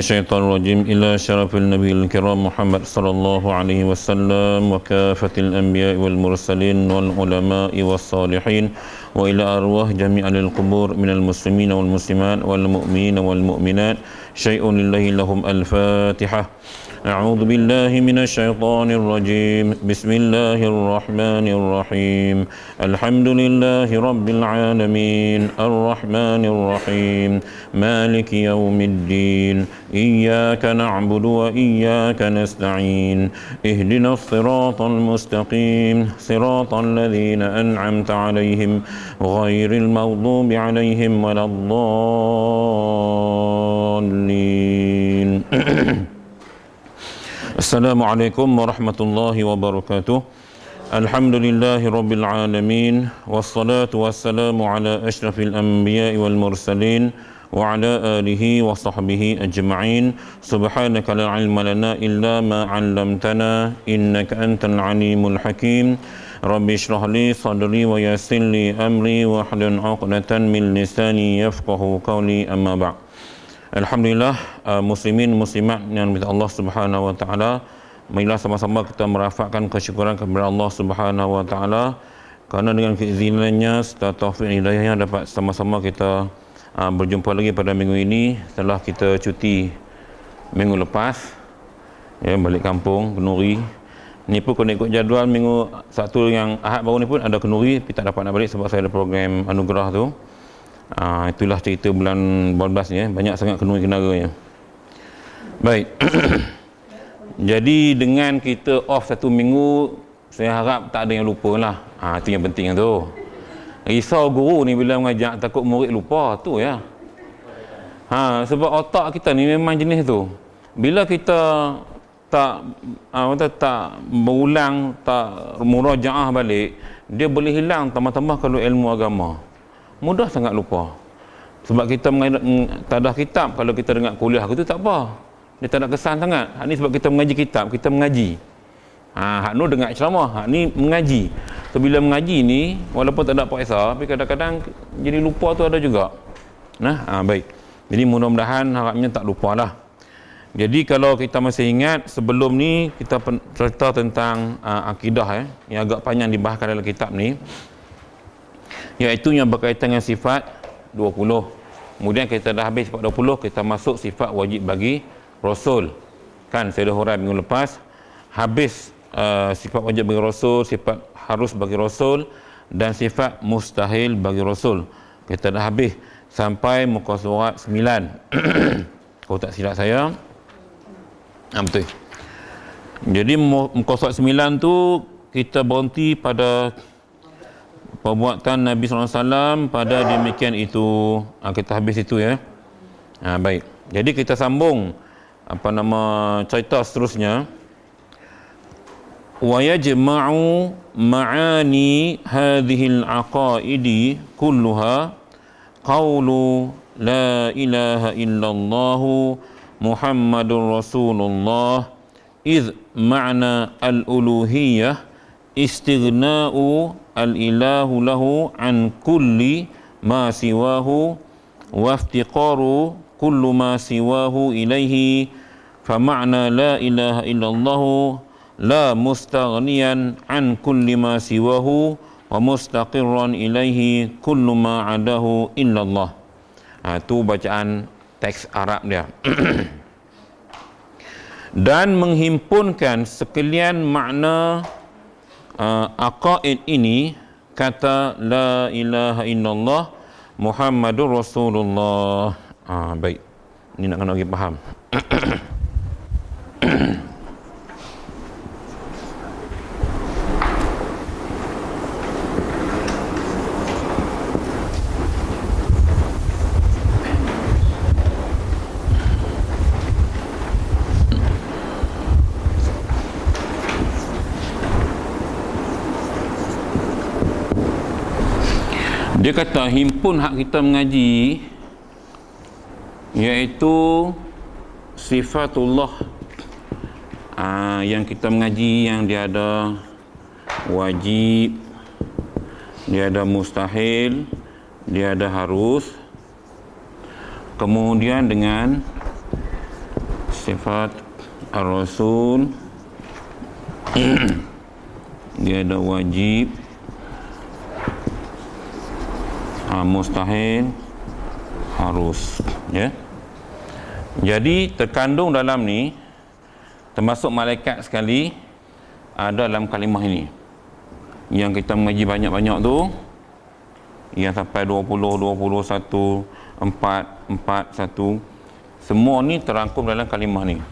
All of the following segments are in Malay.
الشيطان الرجيم إلى شرف النبي الكرام محمد صلى الله عليه وسلم وكافة الأنبياء والمرسلين والعلماء والصالحين وإلى أرواح جميع القبور من المسلمين والمسلمات والمؤمنين والمؤمنات شيء لله لهم الفاتحة. أعوذ بالله من الشيطان الرجيم. بسم الله الرحمن الرحيم. الحمد لله رب العالمين الرحمن الرحيم مالك يوم الدين إياك نعبد وإياك نستعين اهدنا الصراط المستقيم صراط الذين أنعمت عليهم غير المغضوب عليهم ولا الضالين. Assalamualaikum warahmatullahi wabarakatuh. Alhamdulillahi rabbil alamin. Wassalatu wassalamu ala ashrafil anbiya'i wal mursalin wa ala alihi wa sahbihi ajma'in. Subhanaka la ilma lana illa ma 'allamtana innaka antal alimul hakim. Rabbi shrah li sadri wa yassir li amri wa hlul 'uqdatan min lisani yafqahu qawli, amma ba'd. Alhamdulillah, muslimin muslimat yang dirahmati Allah Subhanahu wa taala, marilah sama-sama kita merafakkan kesyukuran kepada Allah Subhanahu wa taala kerana dengan keizinannya serta taufik hidayahnya dapat sama-sama kita berjumpa lagi pada minggu ini setelah kita cuti minggu lepas, ya, balik kampung kenduri. Ni pun kena ikut jadual minggu Sabtu yang Ahad baru ni pun ada kenduri, tapi tak dapat nak balik sebab saya ada program anugerah tu. Itulah cerita bulan 12 ni, banyak sangat kenduri-kendara. Baik. Jadi dengan kita off satu minggu, saya harap tak ada yang lupa lah. Itu yang penting tu. Risau guru ni bila mengajak takut murid lupa tu, ya. Sebab otak kita ni memang jenis tu. Bila kita tak berulang, tak murajaah balik, dia boleh hilang tambah-tambah kalau ilmu agama. Mudah sangat lupa. Sebab kita tadah kitab, kalau kita dengar kuliah itu tak apa. Dia tak ada kesan sangat. Hak ni sebab kita mengaji kitab, kita mengaji. Hak nu dengar ceramah, hak ni mengaji. So bila mengaji ni, walaupun tak ada puasa, tapi kadang-kadang jadi lupa tu ada juga. Baik. Jadi mudah-mudahan harapnya tak lupalah. Jadi kalau kita masih ingat, sebelum ni kita cerita tentang akidah, yang agak panjang dibahaskan dalam kitab ni, iaitu yang berkaitan dengan sifat 20. Kemudian kita dah habis sifat 20, kita masuk sifat wajib bagi Rasul. Kan saya dah hurai minggu lepas, habis sifat wajib bagi Rasul, sifat harus bagi Rasul, dan sifat mustahil bagi Rasul. Kita dah habis sampai muka surat 9. Kalau tak silap saya, betul. Jadi muka surat 9 tu kita berhenti pada perbuatan Nabi SAW pada demikian itu. Kita habis itu, ya. Baik. Jadi kita sambung cerita seterusnya. Wa yajma'u ma'ani hadhihi al-aqaidi kulluha qawlu la ilaha illallah Muhammadur Rasulullah idh ma'na al-uluhiyyah istighna'u al-ilahu lahu an kulli ma siwahu wa iftiqaru kullu ma siwahu ilaihi fa ma'na la ilaha illallah la mustaghniyan an kulli ma siwahu wa mustaqirran ilaihi kullu ma adahu illallah. Itu bacaan teks Arab dia. Dan menghimpunkan sekalian makna aqaid ini, kata la ilaha illallah Muhammadur Rasulullah. Baik. Ini nak kena bagi faham. Dia kata himpun hak kita mengaji, iaitu sifatullah, yang kita mengaji, yang dia ada wajib, dia ada mustahil, dia ada harus. Kemudian dengan sifat ar-rasul. Dia ada wajib, mustahil, harus, ya. Jadi terkandung dalam ni, termasuk malaikat sekali, ada dalam kalimah ini. Yang kita mengaji banyak-banyak tu, yang sampai 20, 21, 4, 4, 1, semua ni terangkum dalam kalimah ni.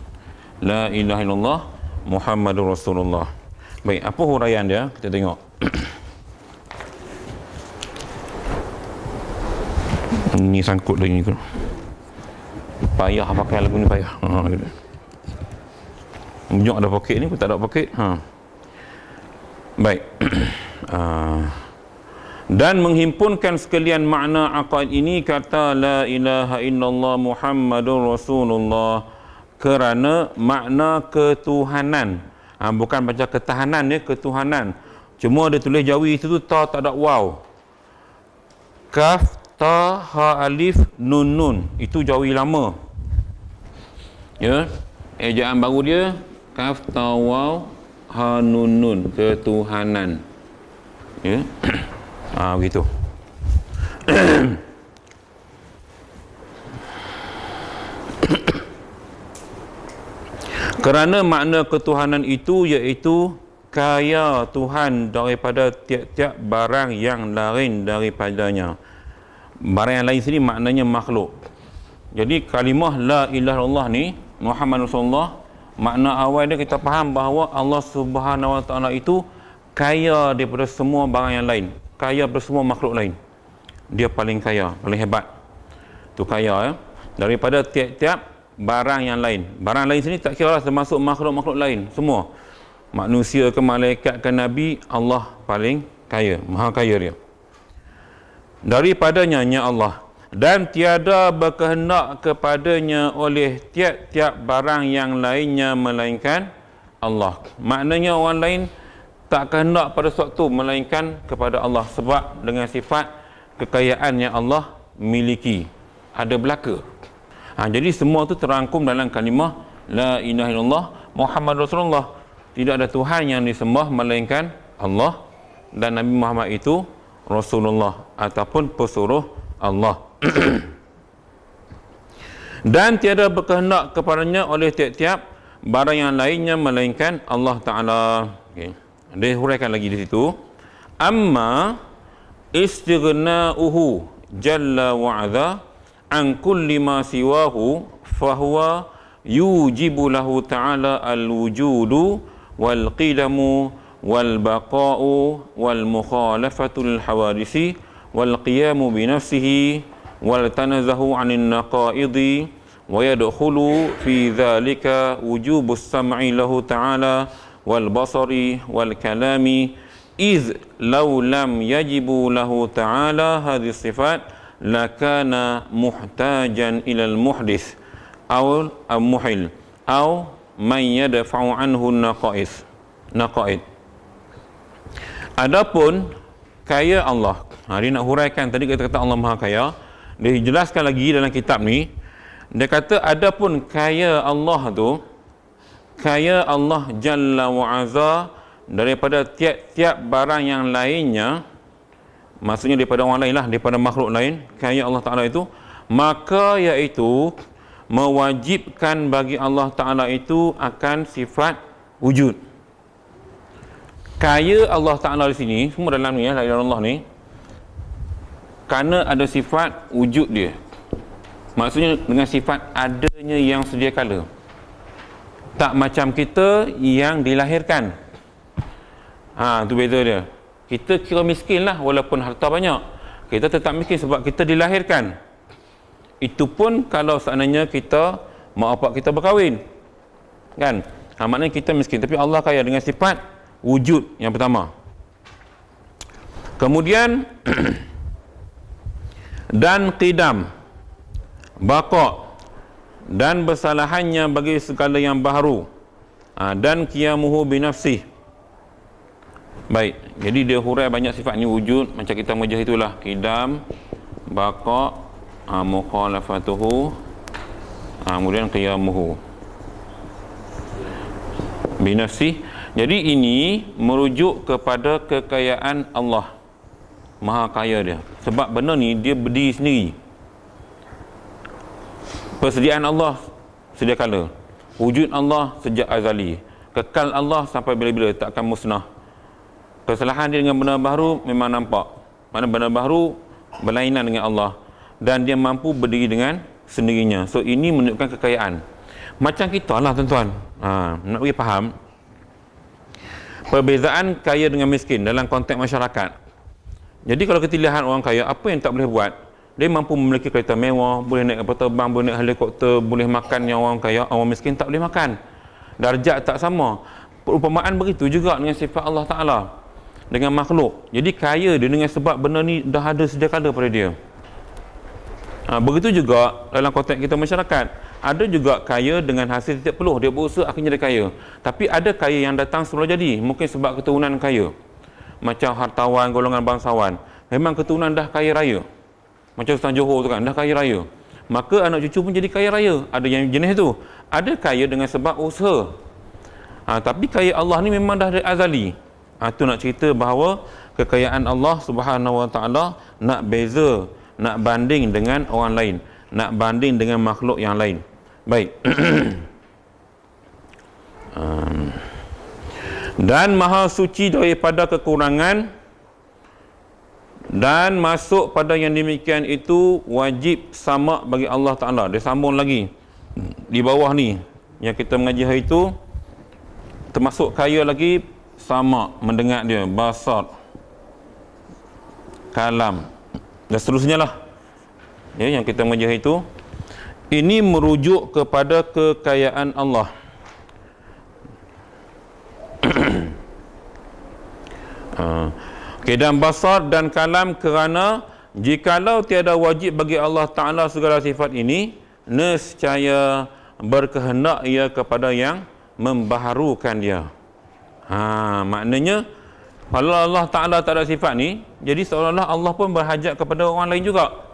La ilaha illallah Muhammadur Rasulullah. Baik, apa huraian dia? Kita tengok. Ni sangkut lagi ni. Payah pakai lagu ni, payah. Gitu. Mujuk ada poket ni, pun tak ada poket. Baik. Dan menghimpunkan sekalian makna aqaid ini, kata la ilaha illallah Muhammadur Rasulullah, kerana makna ketuhanan. Bukan baca ketahanan ya, ketuhanan. Cuma dia tulis jawi itu tu ta tak ada waw. Kaf, ta, ha, alif, nun, nun. Itu jawi lama. Ya. Ejaan baru dia kaf, ta, waw, ha, nun, nun. Ketuhanan. Ya. Begitu. Kerana makna ketuhanan itu iaitu kaya Tuhan daripada tiap-tiap barang yang lain daripadanya. Barang yang lain sini maknanya makhluk. Jadi kalimah la ilaha illallah ni, Muhammad Rasulullah, makna awal dia kita faham bahawa Allah Subhanahu Wa Taala itu kaya daripada semua barang yang lain, kaya daripada semua makhluk lain. Dia paling kaya, paling hebat. Tu kaya ya, daripada tiap-tiap barang yang lain. Barang lain sini tak kira lah, termasuk makhluk-makhluk lain semua. Manusia ke malaikat ke nabi, Allah paling kaya, maha kaya dia. Daripadanya nya Allah, dan tiada berkehendak kepadanya oleh tiap-tiap barang yang lainnya melainkan Allah. Maknanya orang lain tak kehendak pada sesuatu melainkan kepada Allah, sebab dengan sifat kekayaan yang Allah miliki ada belaka. Jadi semua tu terangkum dalam kalimah la ilaha illallah Muhammad Rasulullah. Tidak ada Tuhan yang disembah melainkan Allah, dan Nabi Muhammad itu Rasulullah ataupun pesuruh Allah. Dan tiada berkehendak kepadanya oleh tiap-tiap barang yang lainnya melainkan Allah Ta'ala. Okay. Dia huraikan lagi di situ. Amma istighna'uhu jalla wa'adha an kulli ma siwahu fahuwa yujibu lahu ta'ala al-wujudu wal qidamu wal baqa'u wal mukhalafatul hawadisi wal qiyamu bi nafsihi wal tanazahu 'anil naqa'idi wa yadkhulu fi dhalika wujubus sam'i lahu ta'ala wal basari wal kalami iz law lam yajibu lahu ta'ala hadhihi sifat lakana muhtajan ilal muhdis aw muhil aw man yadfa'u anhu naqa'id. Adapun kaya Allah, dia nak huraikan tadi kita kata Allah Maha Kaya, dia jelaskan lagi dalam kitab ni. Dia kata adapun kaya Allah tu, kaya Allah Jalla wa Azza daripada tiap-tiap barang yang lainnya, maksudnya daripada orang lain lah, daripada makhluk lain, kaya Allah Ta'ala itu, maka iaitu mewajibkan bagi Allah Ta'ala itu akan sifat wujud. Kaya Allah Ta'ala di sini, semua dalam ni ya, la ilaha illallah ni, kerana ada sifat wujud dia. Maksudnya dengan sifat adanya yang sedia kala. Tak macam kita yang dilahirkan. Tu beza dia. Kita kira miskin lah walaupun harta banyak. Kita tetap miskin sebab kita dilahirkan. Itu pun kalau seandainya kita, mak bapak kita berkahwin. Kan? Maknanya kita miskin. Tapi Allah kaya dengan sifat wujud yang pertama. Kemudian dan qidam, baqa, dan bersalahannya bagi segala yang baharu, dan qiyamuhu binafsih. Baik, jadi dia hurai banyak sifat ni wujud, macam kita mengajar itulah, qidam, baqa, mukhalafatuhu, kemudian qiyamuhu. binafsi. Jadi ini merujuk kepada kekayaan Allah, maha kaya dia. Sebab benda ni dia berdiri sendiri. Persediaan Allah sedia kala, wujud Allah sejak azali, kekal Allah sampai bila-bila, tak akan musnah. Kesalahan dia dengan benda baru memang nampak. Mana benda baru berlainan dengan Allah, dan dia mampu berdiri dengan sendirinya. So ini menunjukkan kekayaan. Macam kita lah tuan-tuan. Nak bagi faham perbezaan kaya dengan miskin dalam konteks masyarakat. Jadi kalau kita lihat orang kaya, apa yang tak boleh buat? Dia mampu memiliki kereta mewah, boleh naik kapal terbang, boleh naik helikopter, boleh makan yang orang kaya. Orang miskin tak boleh makan. Darjat tak sama. Perumpamaan begitu juga dengan sifat Allah Ta'ala, dengan makhluk. Jadi kaya dia dengan sebab benda ni dah ada sedia kala pada dia. Begitu juga dalam konteks kita masyarakat. Ada juga kaya dengan hasil tiap peluh, dia berusaha akhirnya dia kaya. Tapi ada kaya yang datang sebelum jadi, mungkin sebab keturunan kaya. Macam hartawan, golongan bangsawan, memang keturunan dah kaya raya. Macam Sultan Johor tu kan, dah kaya raya. Maka anak cucu pun jadi kaya raya. Ada yang jenis tu. Ada kaya dengan sebab usaha. Tapi kaya Allah ni memang dah dari azali. Tu nak cerita bahawa kekayaan Allah Subhanahu Wa Taala nak beza, nak banding dengan orang lain, nak banding dengan makhluk yang lain. Baik. Dan maha suci daripada kekurangan, dan masuk pada yang demikian itu wajib sama bagi Allah Ta'ala. Dia sambung lagi di bawah ni yang kita mengaji hari itu, termasuk kaya lagi, sama mendengar dia, basar, kalam dan seterusnya lah ya, yang kita mengaji hari itu. Ini merujuk kepada kekayaan Allah. Dan basar dan kalam, kerana jikalau tiada wajib bagi Allah Ta'ala segala sifat ini, nescaya berkehendak ia kepada yang membaharukan dia. Maknanya kalau Allah Ta'ala tak ada sifat ni, jadi seolah-olah Allah pun berhajat kepada orang lain juga.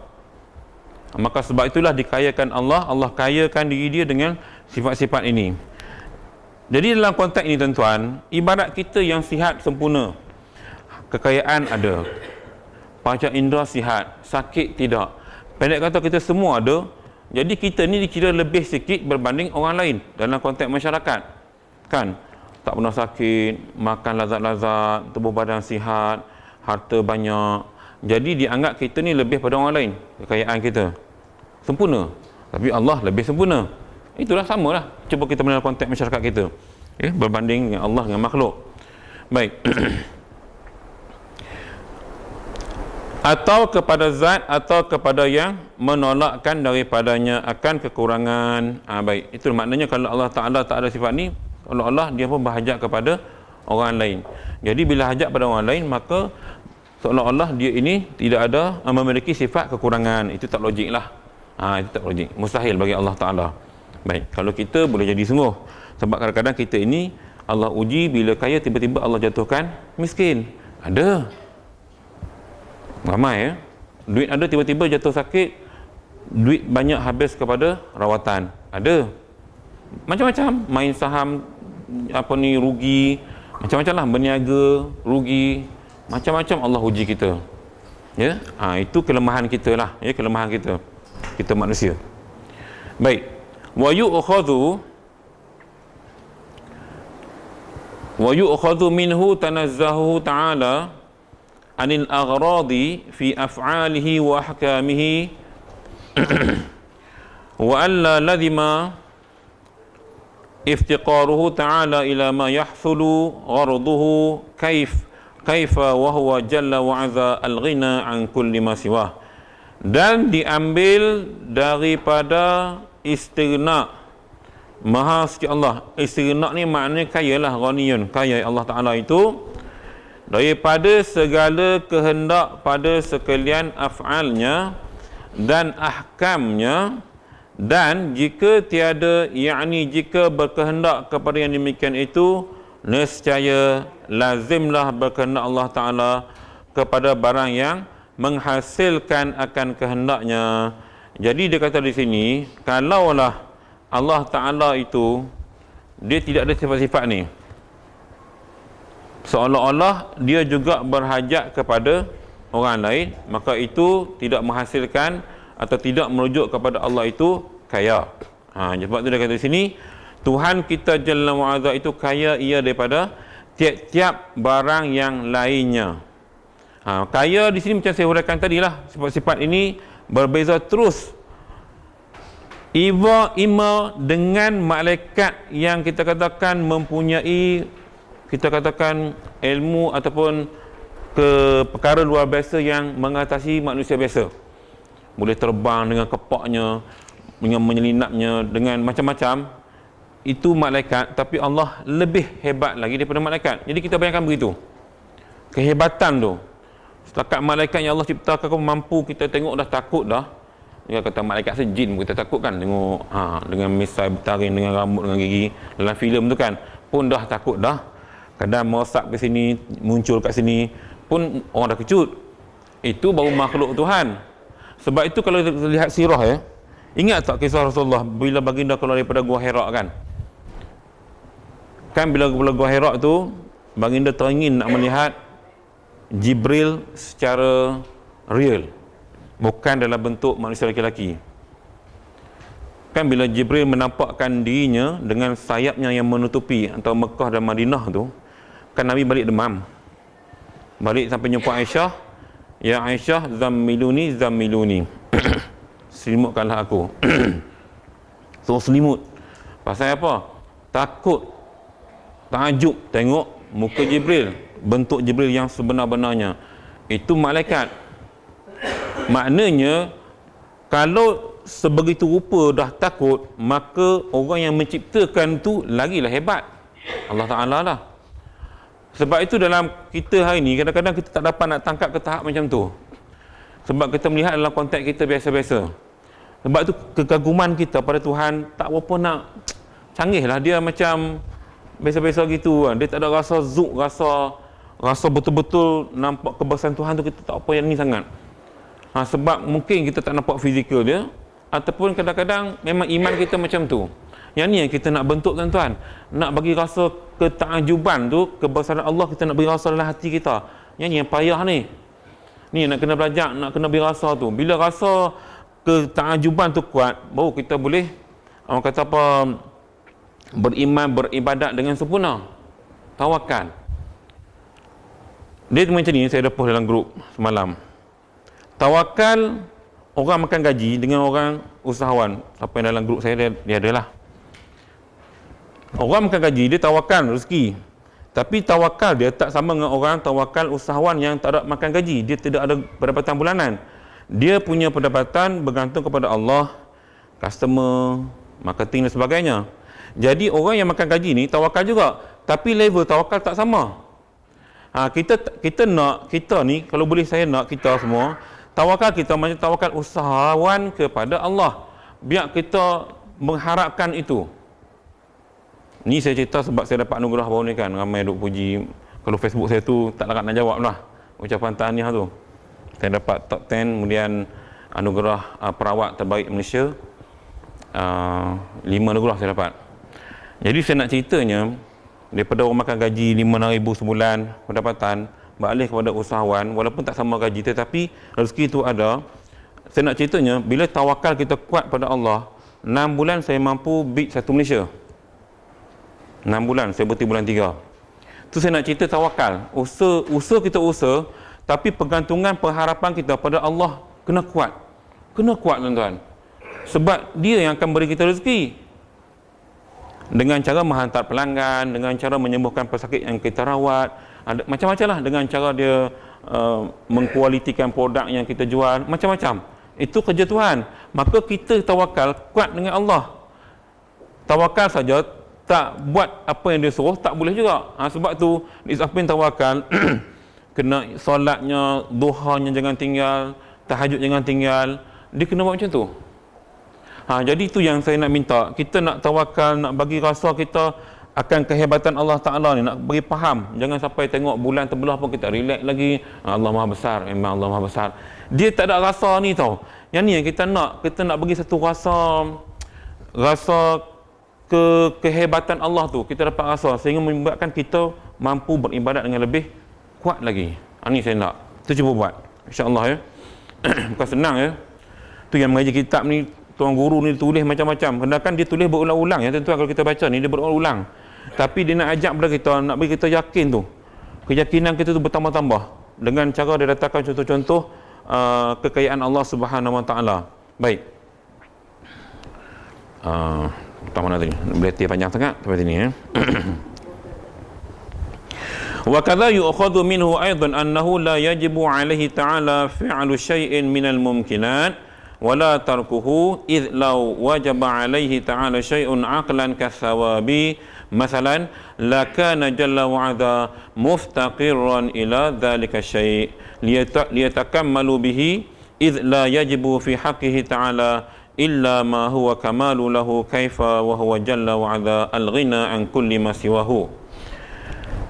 Maka sebab itulah dikayakan Allah, Allah kayakan diri dia dengan sifat-sifat ini. Jadi dalam konteks ini tuan-tuan, ibarat kita yang sihat sempurna, kekayaan ada, panca indera sihat, sakit tidak. Pendek kata kita semua ada. Jadi kita ni dikira lebih sikit berbanding orang lain dalam konteks masyarakat. Kan? Tak pernah sakit, makan lazat-lazat, tubuh badan sihat, harta banyak. Jadi dianggap kita ni lebih pada orang lain, kekayaan kita sempurna. Tapi Allah lebih sempurna. Itulah samalah. Cuba kita melihat konteks masyarakat kita. Berbanding dengan Allah dengan makhluk. Baik. Atau kepada zat atau kepada yang menolakkan daripadanya akan kekurangan. Baik, itu maknanya kalau Allah Ta'ala tak ada sifat ni, kalau Allah dia pun berhajat kepada orang lain. Jadi bila hajat pada orang lain, maka seolah-olah dia ini tidak ada memiliki sifat kekurangan. Itu tak logik lah. Itu tak logik, mustahil bagi Allah Ta'ala. Baik, kalau kita boleh jadi sungguh. Sebab kadang-kadang kita ini Allah uji, bila kaya tiba-tiba Allah jatuhkan miskin. Ada ramai ya, duit ada tiba-tiba jatuh sakit, duit banyak habis kepada rawatan. Ada macam-macam, main saham rugi, macam-macam lah, berniaga rugi, macam-macam Allah uji kita ya. Itu kelemahan kita lah ya, kelemahan kita manusia. Baik, wa yu'khadhu minhu tanazzahu ta'ala anil aghradi fi af'alihi wa ahkamihi wa alla lazima iftiqaruhu ta'ala ila ma yahsulu gharduhu kaifa wa huwa jalla wa azza al-ghina an kulli ma siwah. Dan diambil daripada istighna, maha suci Allah. Istighna ni maknanya kaya lah, ghaniyun, kaya Allah Ta'ala itu daripada segala kehendak pada sekalian af'alnya dan ahkamnya. Dan jika tiada, yakni jika berkehendak kepada yang demikian itu, nescaya lazimlah berkehendak Allah Ta'ala kepada barang yang menghasilkan akan kehendaknya. Jadi dia kata di sini, kalaulah Allah Ta'ala itu dia tidak ada sifat-sifat ni, seolah-olah dia juga berhajat kepada orang lain, maka itu tidak menghasilkan atau tidak merujuk kepada Allah itu kaya. Sebab tu dia kata di sini, Tuhan kita Jalla wa'ala itu kaya ia daripada tiap-tiap barang yang lainnya. Kaya di sini macam saya huraikan tadilah, sifat-sifat ini berbeza terus ima dengan malaikat yang kita katakan mempunyai, kita katakan ilmu ataupun perkara luar biasa yang mengatasi manusia biasa. Boleh terbang dengan kepaknya, dengan menyelinapnya, dengan macam-macam. Itu malaikat, tapi Allah lebih hebat lagi daripada malaikat. Jadi kita bayangkan begitu, kehebatan tu. Setakat malaikat yang Allah ciptakan mampu kita tengok dah takut dah. Dia kata malaikat sejin kita takut kan, tengok dengan misai bertaring, dengan rambut, dengan gigi dalam filem tu kan, pun dah takut dah. Kadang merosak ke sini, muncul kat sini pun orang dah kecut. Itu baru makhluk Tuhan. Sebab itu kalau kita lihat sirah ya, ingat tak kisah Rasulullah bila baginda keluar daripada Gua Hira kan bila Gua Hira tu baginda teringin nak melihat Jibril secara real, bukan dalam bentuk manusia lelaki-lelaki. Kan bila Jibril menampakkan dirinya dengan sayapnya yang menutupi antara Mekah dan Madinah tu, kan Nabi balik demam. Balik sampai jumpa Aisyah, ya Aisyah, zammiluni selimutkanlah aku. So selimut. Pasal apa? Takut, takjub tengok muka Jibril, bentuk Jibril yang sebenar-benarnya. Itu malaikat. Maknanya kalau sebegitu rupa dah takut, maka orang yang menciptakan tu lagilah hebat, Allah Ta'ala lah. Sebab itu dalam kita hari ni kadang-kadang kita tak dapat nak tangkap ke tahap macam tu. Sebab kita melihat dalam konteks kita biasa-biasa. Sebab tu kekaguman kita pada Tuhan tak berapa nak canggih lah. Dia macam biasa-biasa gitu kan. Dia tak ada rasa zuk, rasa betul-betul nampak kebesaran Tuhan tu. Kita tak apa yang ni sangat. Sebab mungkin kita tak nampak fizikal dia, ataupun kadang-kadang memang iman kita macam tu. Yang ni yang kita nak bentuk tuan-tuan. Nak bagi rasa ketakjuban tu, kebesaran Allah, kita nak bagi rasa dalam hati kita. Yang ni yang payah ni. Ni nak kena belajar, nak kena bagi rasa tu. Bila rasa ketakjuban tu kuat, baru kita boleh, orang kata apa, beriman, beribadat dengan sempurna. Tawakal. Dia macam ni, saya dah post dalam grup semalam. Tawakal orang makan gaji dengan orang usahawan. Siapa yang dalam grup saya, dia adalah. Orang makan gaji, dia tawakal rezeki. Tapi tawakal dia tak sama dengan orang tawakal usahawan yang tak ada makan gaji. Dia tidak ada pendapatan bulanan. Dia punya pendapatan bergantung kepada Allah, customer, marketing dan sebagainya. Jadi orang yang makan gaji ni tawakal juga. Tapi level tawakal tak sama. Kita nak, kita ni, kalau boleh saya nak kita semua, tawakal kita macam tawakal usahawan kepada Allah. Biar kita mengharapkan itu. Ni saya cerita sebab saya dapat anugerah baru ni kan. Ramai duk puji. Kalau Facebook saya tu tak larat nak jawab lah ucapan tahniah tu. Saya dapat top 10, kemudian anugerah perawat terbaik Malaysia. 5 anugerah saya dapat. Jadi saya nak ceritanya, daripada orang makan gaji 5,000 sebulan pendapatan, beralih kepada usahawan, walaupun tak sama gaji, tetapi rezeki itu ada. Saya nak ceritanya, bila tawakal kita kuat pada Allah, 6 bulan saya mampu beat satu Malaysia. 6 bulan, saya berhenti bulan 3. Tu saya nak cerita tawakal. Usaha kita usaha, tapi pergantungan pengharapan kita pada Allah kena kuat. Kena kuat tuan-tuan. Sebab dia yang akan beri kita rezeki. Dengan cara menghantar pelanggan, dengan cara menyembuhkan pesakit yang kita rawat, ada macam-macam lah, dengan cara dia mengkualitikan produk yang kita jual, macam-macam. Itu kerja Tuhan. Maka kita tawakal kuat dengan Allah. Tawakal saja tak buat apa yang dia suruh, tak boleh juga. Sebab tu disiplin tawakal kena solatnya, duhanya jangan tinggal, tahajud jangan tinggal, dia kena buat macam tu. Jadi itu yang saya nak minta. Kita nak tawakal, nak bagi rasa kita akan kehebatan Allah Ta'ala ni, nak bagi faham. Jangan sampai tengok bulan terbelah pun kita relax lagi. Allah Maha Besar, memang Allah Maha Besar. Dia tak ada rasa ni tau. Yang ni yang kita nak bagi satu rasa kehebatan Allah tu kita dapat rasa, sehingga menyebabkan kita mampu beribadat dengan lebih kuat lagi. Ini saya nak. Kita cuba buat. InsyaAllah ya. Bukan senang ya. Tu yang mengaji kitab ni, tuan guru ni tulis macam-macam. Sedangkan dia tulis berulang-ulang ya tuan-tuan, kalau kita baca ni dia berulang-ulang. Tapi dia nak ajak pada kita, nak bagi kita yakin tu. Keyakinan kita tu bertambah-tambah dengan cara dia datangkan contoh-contoh kekayaan Allah Subhanahu Wa Taala. Baik. Tentang mana tadi? Berarti panjang sangat seperti ini ya. Wa kadza yu'khadhu minhu aidan annahu la yajibu 'alaihi ta'ala fi'lu syai'in minal mumkinat wa la tarkuhu idh law wajaba 'alaihi ta'ala syai'un 'aqlan kathawabi masalan la kana jalla wa 'ala muftaqiran ila dhalika syai' liyatakammalu bihi idh la yajibu fi haqqihi ta'ala illa ma huwa kamalu lahu kaifa wa huwa jalla wa 'ala al-ghina an kulli ma siwahu.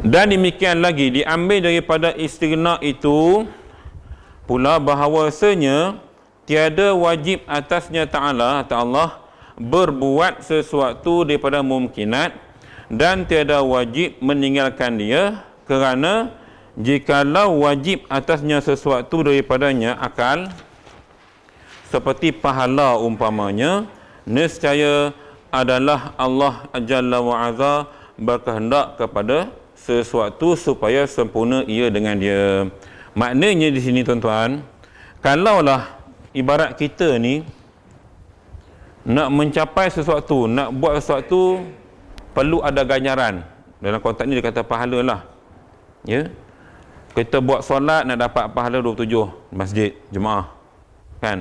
Dan demikian lagi diambil daripada istighna itu pula bahawasanya tiada wajib atasnya ta'ala atau Allah berbuat sesuatu daripada mumkinat dan tiada wajib meninggalkan dia, kerana jikalau wajib atasnya sesuatu daripadanya akal seperti pahala umpamanya, nescaya adalah Allah Jalla wa Azza berkehendak kepada sesuatu supaya sempurna ia dengan dia. Maknanya di sini tuan-tuan, kalaulah ibarat kita ni nak mencapai sesuatu, nak buat sesuatu, perlu ada ganjaran. Dalam konteks ni dia kata pahala lah. Ya. Kita buat solat nak dapat pahala 27 masjid jemaah. Kan?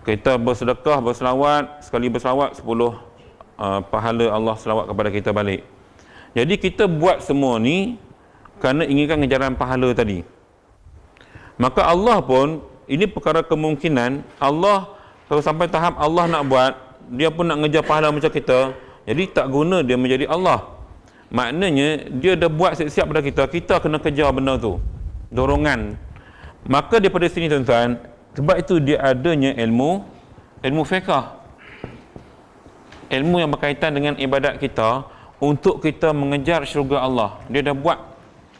Kita bersedekah, berselawat, sekali berselawat 10 pahala Allah selawat kepada kita balik. Jadi kita buat semua ni kerana inginkan ganjaran pahala tadi. Maka Allah pun, ini perkara kemungkinan, Allah kalau sampai tahap Allah nak buat, dia pun nak ngejar pahala macam kita, jadi tak guna dia menjadi Allah. Maknanya dia dah buat siap-siap pada kita, kita kena kejar benda tu, dorongan. Maka daripada sini tuan-tuan, sebab itu dia adanya ilmu fiqh, ilmu yang berkaitan dengan ibadat kita, untuk kita mengejar syurga Allah. Dia dah buat,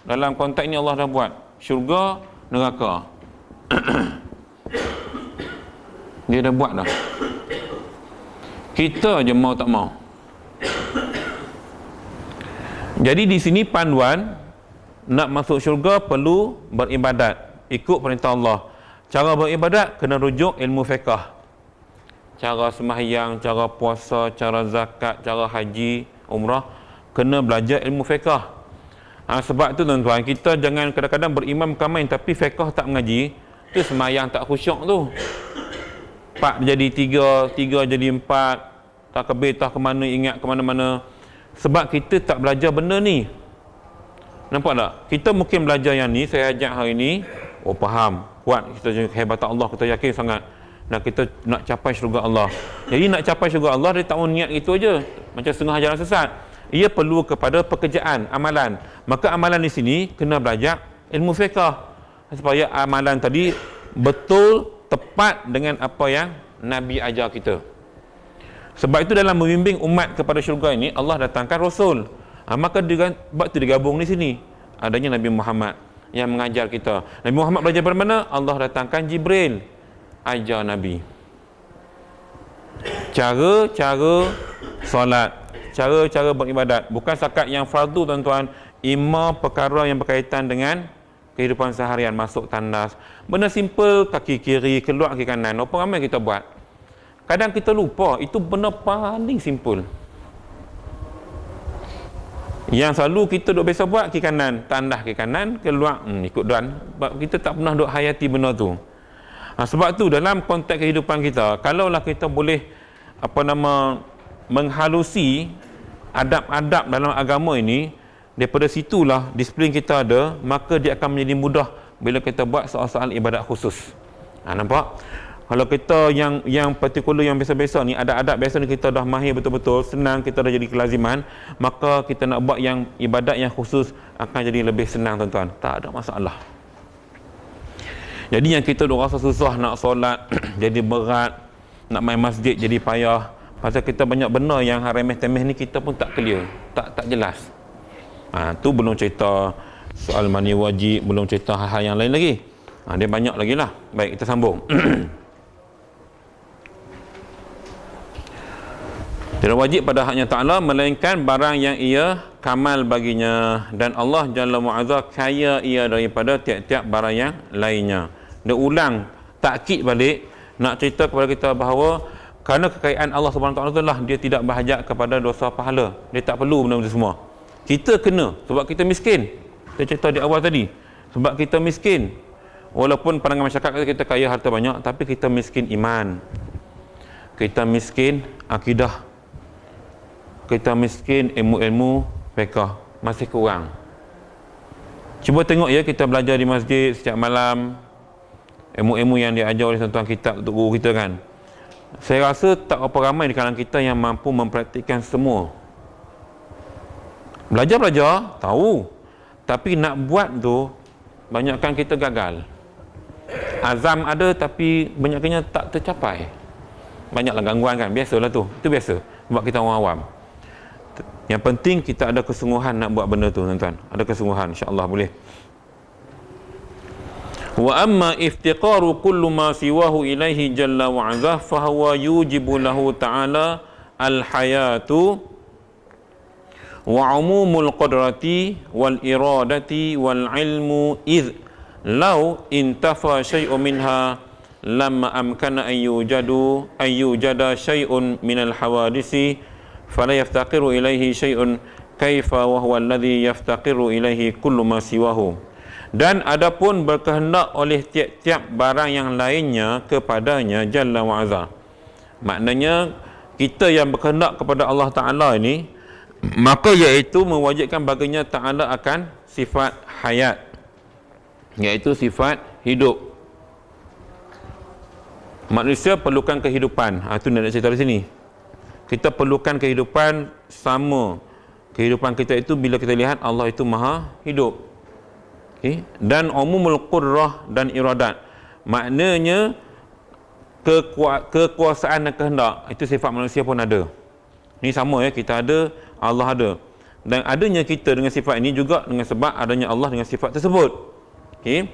dalam konteks ni Allah dah buat syurga, neraka. Dia dah buat dah. Kita je mau tak mau. Jadi di sini panduan nak masuk syurga perlu beribadat, ikut perintah Allah. Cara beribadat kena rujuk ilmu fiqh. Cara sembahyang, cara puasa, cara zakat, cara haji, umrah, kena belajar ilmu fiqh. Sebab tu tuan-tuan, kita jangan kadang-kadang berimam kamain tapi fiqh tak mengaji, tu sembahyang tak khusyuk tu. 4 jadi 3, 3 jadi 4, takbir tak ke mana, ingat ke mana-mana. Sebab kita tak belajar benda ni. Nampak tak? Kita mungkin belajar yang ni, saya ajak hari ni, oh faham, kuat, kita kehebatan Allah, kita yakin sangat. Dan kita nak capai syurga Allah. Jadi nak capai syurga Allah, dia tak mau niat itu aja, macam setengah jalan sesat. Ia perlu kepada pekerjaan, amalan. Maka amalan di sini kena belajar ilmu fiqh supaya amalan tadi betul tepat dengan apa yang Nabi ajar kita. Sebab itu dalam membimbing umat kepada syurga ini, Allah datangkan Rasul. Maka sebab itu digabung di sini. Adanya Nabi Muhammad yang mengajar kita. Nabi Muhammad belajar dari mana? Allah datangkan Jibril, ajar Nabi cara-cara solat, cara-cara beribadat. Bukan setakat yang fardu tuan-tuan, 5 perkara yang berkaitan dengan kehidupan seharian, masuk tandas, benda simple, kaki kiri, keluar kaki kanan, apa ramai kita buat. Kadang kita lupa, itu benda paling simple. Yang selalu kita duk biasa buat kaki kanan, tandas kaki kanan, keluar ikut dan. Kita tak pernah duk hayati benda tu. Sebab tu dalam konteks kehidupan kita, kalaulah kita boleh menghalusi adab-adab dalam agama ini, daripada situlah disiplin kita ada, maka dia akan menjadi mudah bila kita buat soal-soal ibadat khusus. Nampak? Kalau kita yang partikular, yang biasa-biasa ni, ada adab biasa ni kita dah mahir betul-betul, senang, kita dah jadi kelaziman, maka kita nak buat yang ibadat yang khusus akan jadi lebih senang tuan-tuan. Tak ada masalah. Jadi yang kita duk rasa susah nak solat jadi berat, nak main masjid jadi payah, Pasal kita banyak benda yang remeh-temeh ni kita pun tak clear, tak jelas. Tu belum cerita soal mani wajib, belum cerita hal-hal yang lain lagi. Dia banyak lagi lah. Baik, kita sambung. Tidak wajib pada haknya Ta'ala melainkan barang yang ia kamal baginya, dan Allah Jalla wa'azza kaya ia daripada tiap-tiap barang yang lainnya. Dia ulang takkid balik nak cerita kepada kita bahawa kerana kekayaan Allah Subhanahu Wa Taala lah, dia tidak berhajat kepada dosa pahala. Dia tak perlu benda-benda semua. Kita kena sebab kita miskin. Saya cerita di awal tadi. Sebab kita miskin. Walaupun pandangan masyarakat kita kaya harta banyak, tapi kita miskin iman. Kita miskin akidah. Kita miskin ilmu-ilmu fiqh, masih kurang. Cuba tengok ya, kita belajar di masjid setiap malam, ilmu-ilmu yang diajar oleh tuan-tuan kitab untuk guru kita kan. Saya rasa tak berapa ramai di kalangan kita yang mampu mempraktikkan semua. Belajar-belajar, tahu. Tapi nak buat tu, banyakkan kita gagal. Azam ada tapi banyaknya tak tercapai. Banyaklah gangguan kan, biasalah tu. Itu biasa, sebab kita orang awam. Yang penting kita ada kesungguhan nak buat benda tu, tuan-tuan. Ada kesungguhan, insya-Allah boleh. Wa amma iftiqaru kullu ma siwahu ilaihi jalla wa 'azza fa huwa yujibu lahu ta'ala al-hayatu wa 'umumul qudrati wal iradati wal 'ilmu id law intafa syai'un minha lamma amkana ayyujada syai'un minal hawadisi fala yaftaqiru ilaihi syai'un kaifa wa huwa alladhi yaftaqiru ilaihi kullu ma siwahu. Dan adapun berkehendak oleh tiap-tiap barang yang lainnya kepadanya Jalla wa'azza, maknanya kita yang berkehendak kepada Allah Ta'ala ini, maka iaitu mewajibkan baginya Ta'ala akan sifat hayat, iaitu sifat hidup. Manusia perlukan kehidupan. Itu nak cerita di sini. Kita perlukan kehidupan sama. Kehidupan kita itu bila kita lihat Allah itu maha hidup. Okay. Dan umumul qudrah dan iradat, maknanya kekuasaan dan kehendak, itu sifat manusia pun ada. Ini sama ya, kita ada, Allah ada. Dan adanya kita dengan sifat ini juga dengan sebab adanya Allah dengan sifat tersebut. Okay.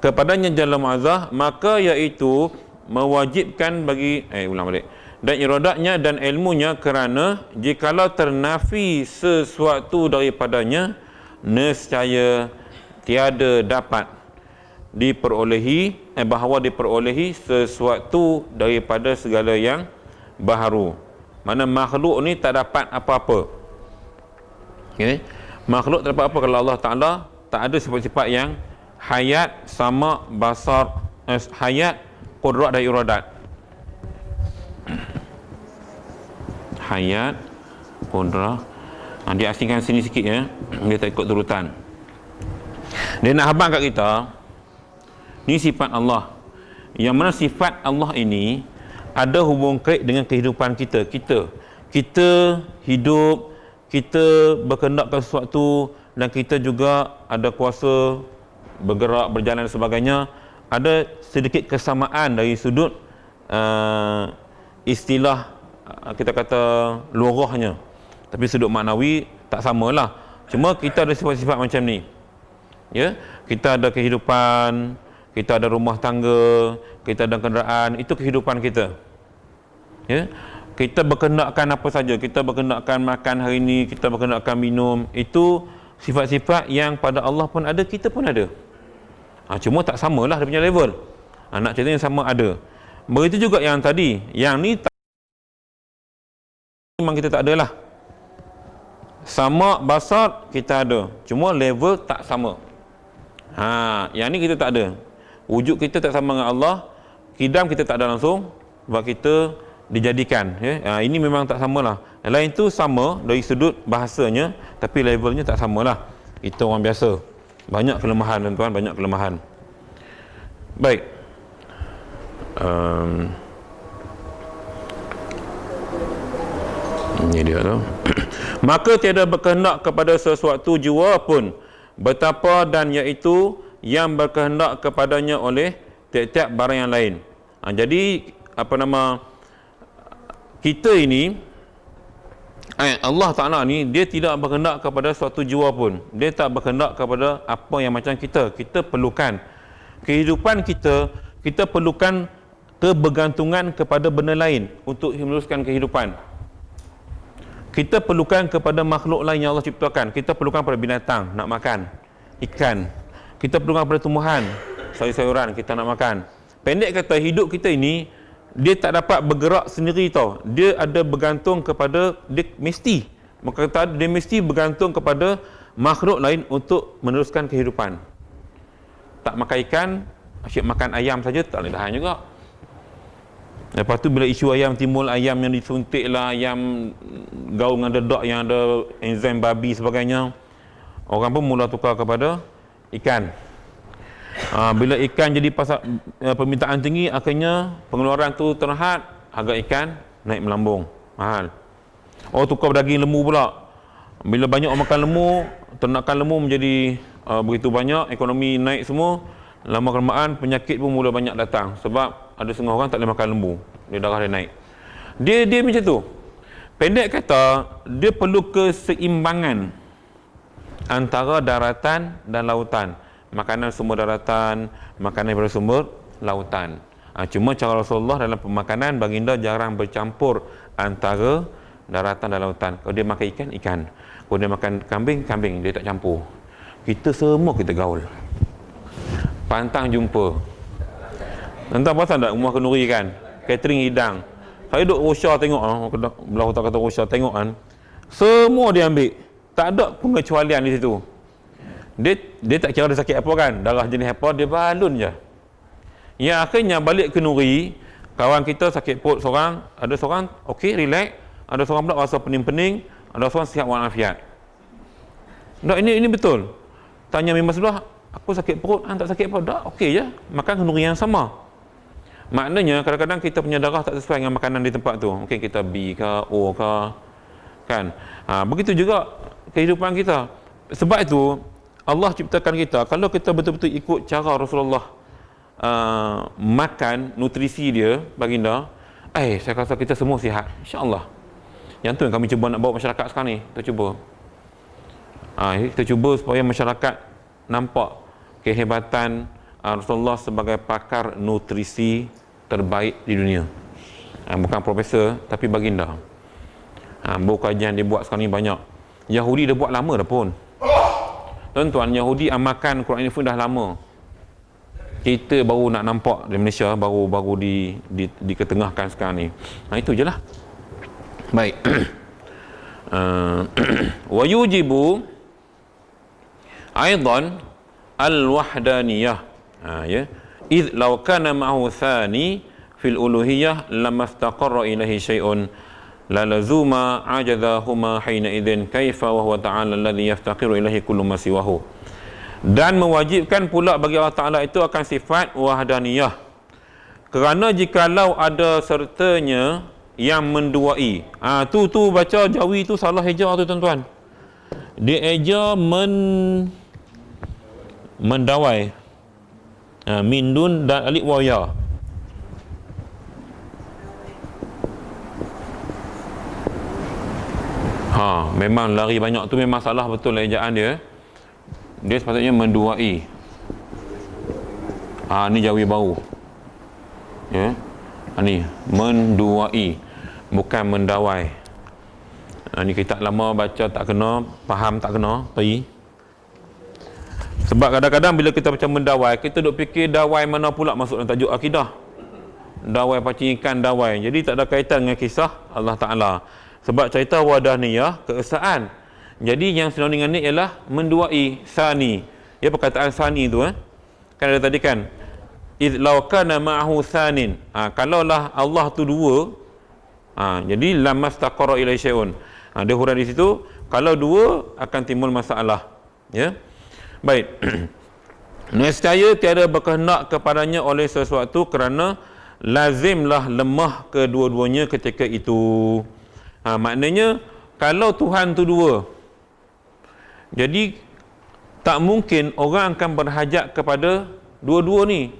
Kepadanya Jalla wa'azza, maka iaitu mewajibkan bagi ulang balik, dan iradatnya dan ilmunya, kerana jikalau ternafi sesuatu daripadanya, nescaya tiada dapat diperolehi bahawa diperolehi sesuatu daripada segala yang baharu. Mana makhluk ni tak dapat apa-apa. Okay. Makhluk tak dapat apa kalau Allah Ta'ala tak ada sifat-sifat yang hayat, sama, basar, hayat, qudrat dan iradat. Hayat, qudrat. Dia asingkan sini sikit ya, dia tak ikut turutan. Dia nak habang kat kita, ni sifat Allah, yang mana sifat Allah ini ada hubung kait dengan kehidupan kita. Kita hidup, kita berkehendakkan sesuatu, dan kita juga ada kuasa bergerak, berjalan dan sebagainya. Ada sedikit kesamaan dari sudut istilah, kita kata lughahnya, tapi sudut maknawi tak samalah. Cuma kita ada sifat-sifat macam ni. Ya, kita ada kehidupan, kita ada rumah tangga, kita ada kenderaan, itu kehidupan kita. Ya, kita berkehendakkan apa saja, kita berkehendakkan makan hari ini, kita berkehendakkan minum, itu sifat-sifat yang pada Allah pun ada, kita pun ada. Cuma tak samalah dia punya level. Nak cerita yang sama ada. Begitu juga yang tadi, yang ni tak, memang kita tak ada lah. Sama basar kita ada, cuma level tak sama. Yang ni kita tak ada. Wujud kita tak sama dengan Allah. Kidam kita tak ada langsung, sebab kita dijadikan. Ini memang tak samalah. Yang lain tu sama dari sudut bahasanya, tapi levelnya tak samalah. Kita orang biasa. Banyak kelemahan tuan-tuan, banyak kelemahan. Baik. Ini dia tu. Maka tiada berkehendak kepada sesuatu jua pun, betapa dan iaitu yang berkehendak kepadanya oleh tiap-tiap barang yang lain. Jadi kita ini, Allah Ta'ala ni, dia tidak berkehendak kepada suatu jiwa pun. Dia tak berkehendak kepada apa yang macam kita. Kita perlukan kehidupan kita, kita perlukan kebergantungan kepada benda lain untuk meneruskan kehidupan. Kita perlukan kepada makhluk lain yang Allah ciptakan. Kita perlukan pada binatang, nak makan. Ikan. Kita perlukan pada tumbuhan, sayur-sayuran kita nak makan. Pendek kata, hidup kita ini, dia tak dapat bergerak sendiri tau. Dia ada bergantung kepada, dia mesti, maka kata dia mesti bergantung kepada makhluk lain untuk meneruskan kehidupan. Tak makan ikan, asyik makan ayam saja, tak boleh tahan juga. Lepas tu bila isu ayam timbul, ayam yang disuntik lah, ayam gaul dengan dedak yang ada enzim babi sebagainya, orang pun mula tukar kepada ikan. Bila ikan jadi permintaan tinggi, akhirnya pengeluaran tu terhad, harga ikan naik melambung, mahal. Tukar daging lembu pula. Bila banyak orang makan lembu, ternakan lembu menjadi begitu banyak, ekonomi naik semua. Lama kelamaan penyakit pun mula banyak datang, sebab ada setengah orang tak boleh makan lembu, dia darah dia naik. Dia macam tu. Pendek kata, dia perlu keseimbangan antara daratan dan lautan. Makanan sumber daratan, makanan daripada sumber lautan. Cuma cara Rasulullah dalam pemakanan, baginda jarang bercampur antara daratan dan lautan. Kalau dia makan ikan, ikan. Kalau dia makan kambing, kambing. Dia tak campur. Kita semua kita gaul. Pantang jumpa. Entah pasal tak rumah kenduri kan, catering hidang. Saya duduk Rusya tengok, belah otak kata Rusya tengok kan, semua dia ambil. Tak ada pengecualian di situ. Dia tak kira dia sakit apa kan, darah jenis apa, dia balun je. Yang akhirnya balik ke Nuri, kawan kita sakit perut seorang, ada seorang okey, relax, ada seorang pula rasa pening-pening, ada seorang sihat walafiat. Tak, ini betul. Tanya member sebelah, aku sakit perut, tak sakit apa? Tak, okey je, makan kenduri yang sama. Maknanya kadang-kadang kita punya darah tak sesuai dengan makanan di tempat tu. Mungkin kita B ke, O ke, kan? Begitu juga kehidupan kita. Sebab itu Allah ciptakan kita, kalau kita betul-betul ikut cara Rasulullah makan, nutrisi dia, baginda, saya rasa kita semua sihat, insya-Allah. Yang tu yang kami cuba nak bawa masyarakat sekarang ni. Kita cuba. Kita cuba supaya masyarakat nampak kehebatan Rasulullah sebagai pakar nutrisi terbaik di dunia. Bukan profesor, tapi baginda. Buku kajian dia buat sekarang ni banyak. Yahudi dia buat lama dah pun. Tuan-tuan, Yahudi amalkan Quran ini pun dah lama. Kita baru nak nampak di Malaysia, baru diketengahkan sekarang ni. Itu je lah. Baik. Wa yujibu aidan al-wahdaniyah. Ya. Idh law kana ma'hu thani fil uluhiyah lamastaqarra ilahi syai'un la lazuma ajadahuma hina idzin kaifa wa huwa ta'ala alladhi yaftaqiru ilahi kullu ma siwahu. Dan mewajibkan pula bagi Allah Ta'ala itu akan sifat wahdaniyah. Kerana jikalau ada sertanya yang menduai. Tu baca Jawi tu salah eja tu tuan-tuan. Dia eja mendawai. Min dun dan alif wa ya. Memang lari banyak tu memang salah betul ejaan dia. Dia sepatutnya menduai. Ni Jawi baru. Ya. Ni menduai, bukan mendawai. Ni kita lama baca tak kena, faham tak kena, pergi. Sebab kadang-kadang bila kita baca mendawai, kita duk fikir dawai mana pula masuk dalam tajuk akidah. Dawai pancing ikan dawai. Jadi tak ada kaitan dengan kisah Allah Ta'ala. Sebab cerita wahdaniyah, keesaan. Jadi yang sinonim dengan ni ialah menduai, sani. Ya, perkataan sani tu kan ada tadi kan. Idh law kana ma'ahu sanin. Kalaulah Allah tu dua, jadi lamastaqara ilai syai'un. Dia huraian di situ, kalau dua akan timbul masalah. Ya. Baik. Nescaya tiada berkehendak kepadanya oleh sesuatu kerana lazimlah lemah kedua-duanya ketika itu. Maknanya kalau Tuhan tu dua, jadi tak mungkin orang akan berhajat kepada dua-dua ni.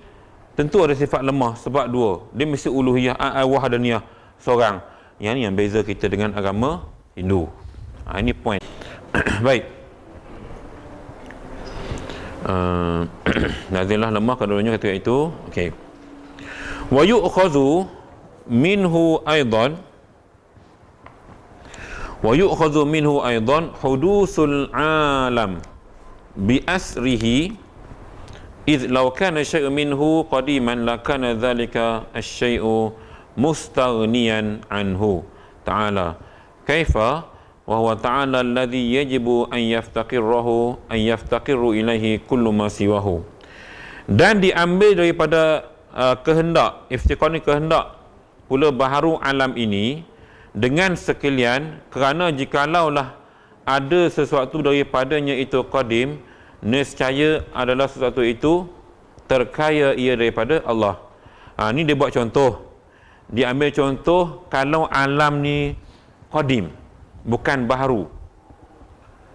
Tentu ada sifat lemah sebab dua. Dia mesti uluhiyah, wahdaniyah seorang. Yang beza kita dengan agama Hindu. Ini point. Baik. Nazilah lemah keduanya ketika itu. Okey. Wa yu'khadhu minhu aidan hudusul alam bi asrihi idh law kana syai'un minhu qadiman lakana dhalika asy-syai'u mustaghniyan anhu ta'ala kaifa wa huwa ta'ala alladhi yajibu an yaftaqirru ilaihi kullu ma siwahu. Dan diambil daripada kehendak, iftiqar ni kehendak pula baharu alam ini dengan sekalian, kerana jikalau ada sesuatu daripadanya itu qadim, nescaya adalah sesuatu itu terkaya ia daripada Allah. Ni dia buat contoh. Dia ambil contoh kalau alam ni qadim, bukan baharu.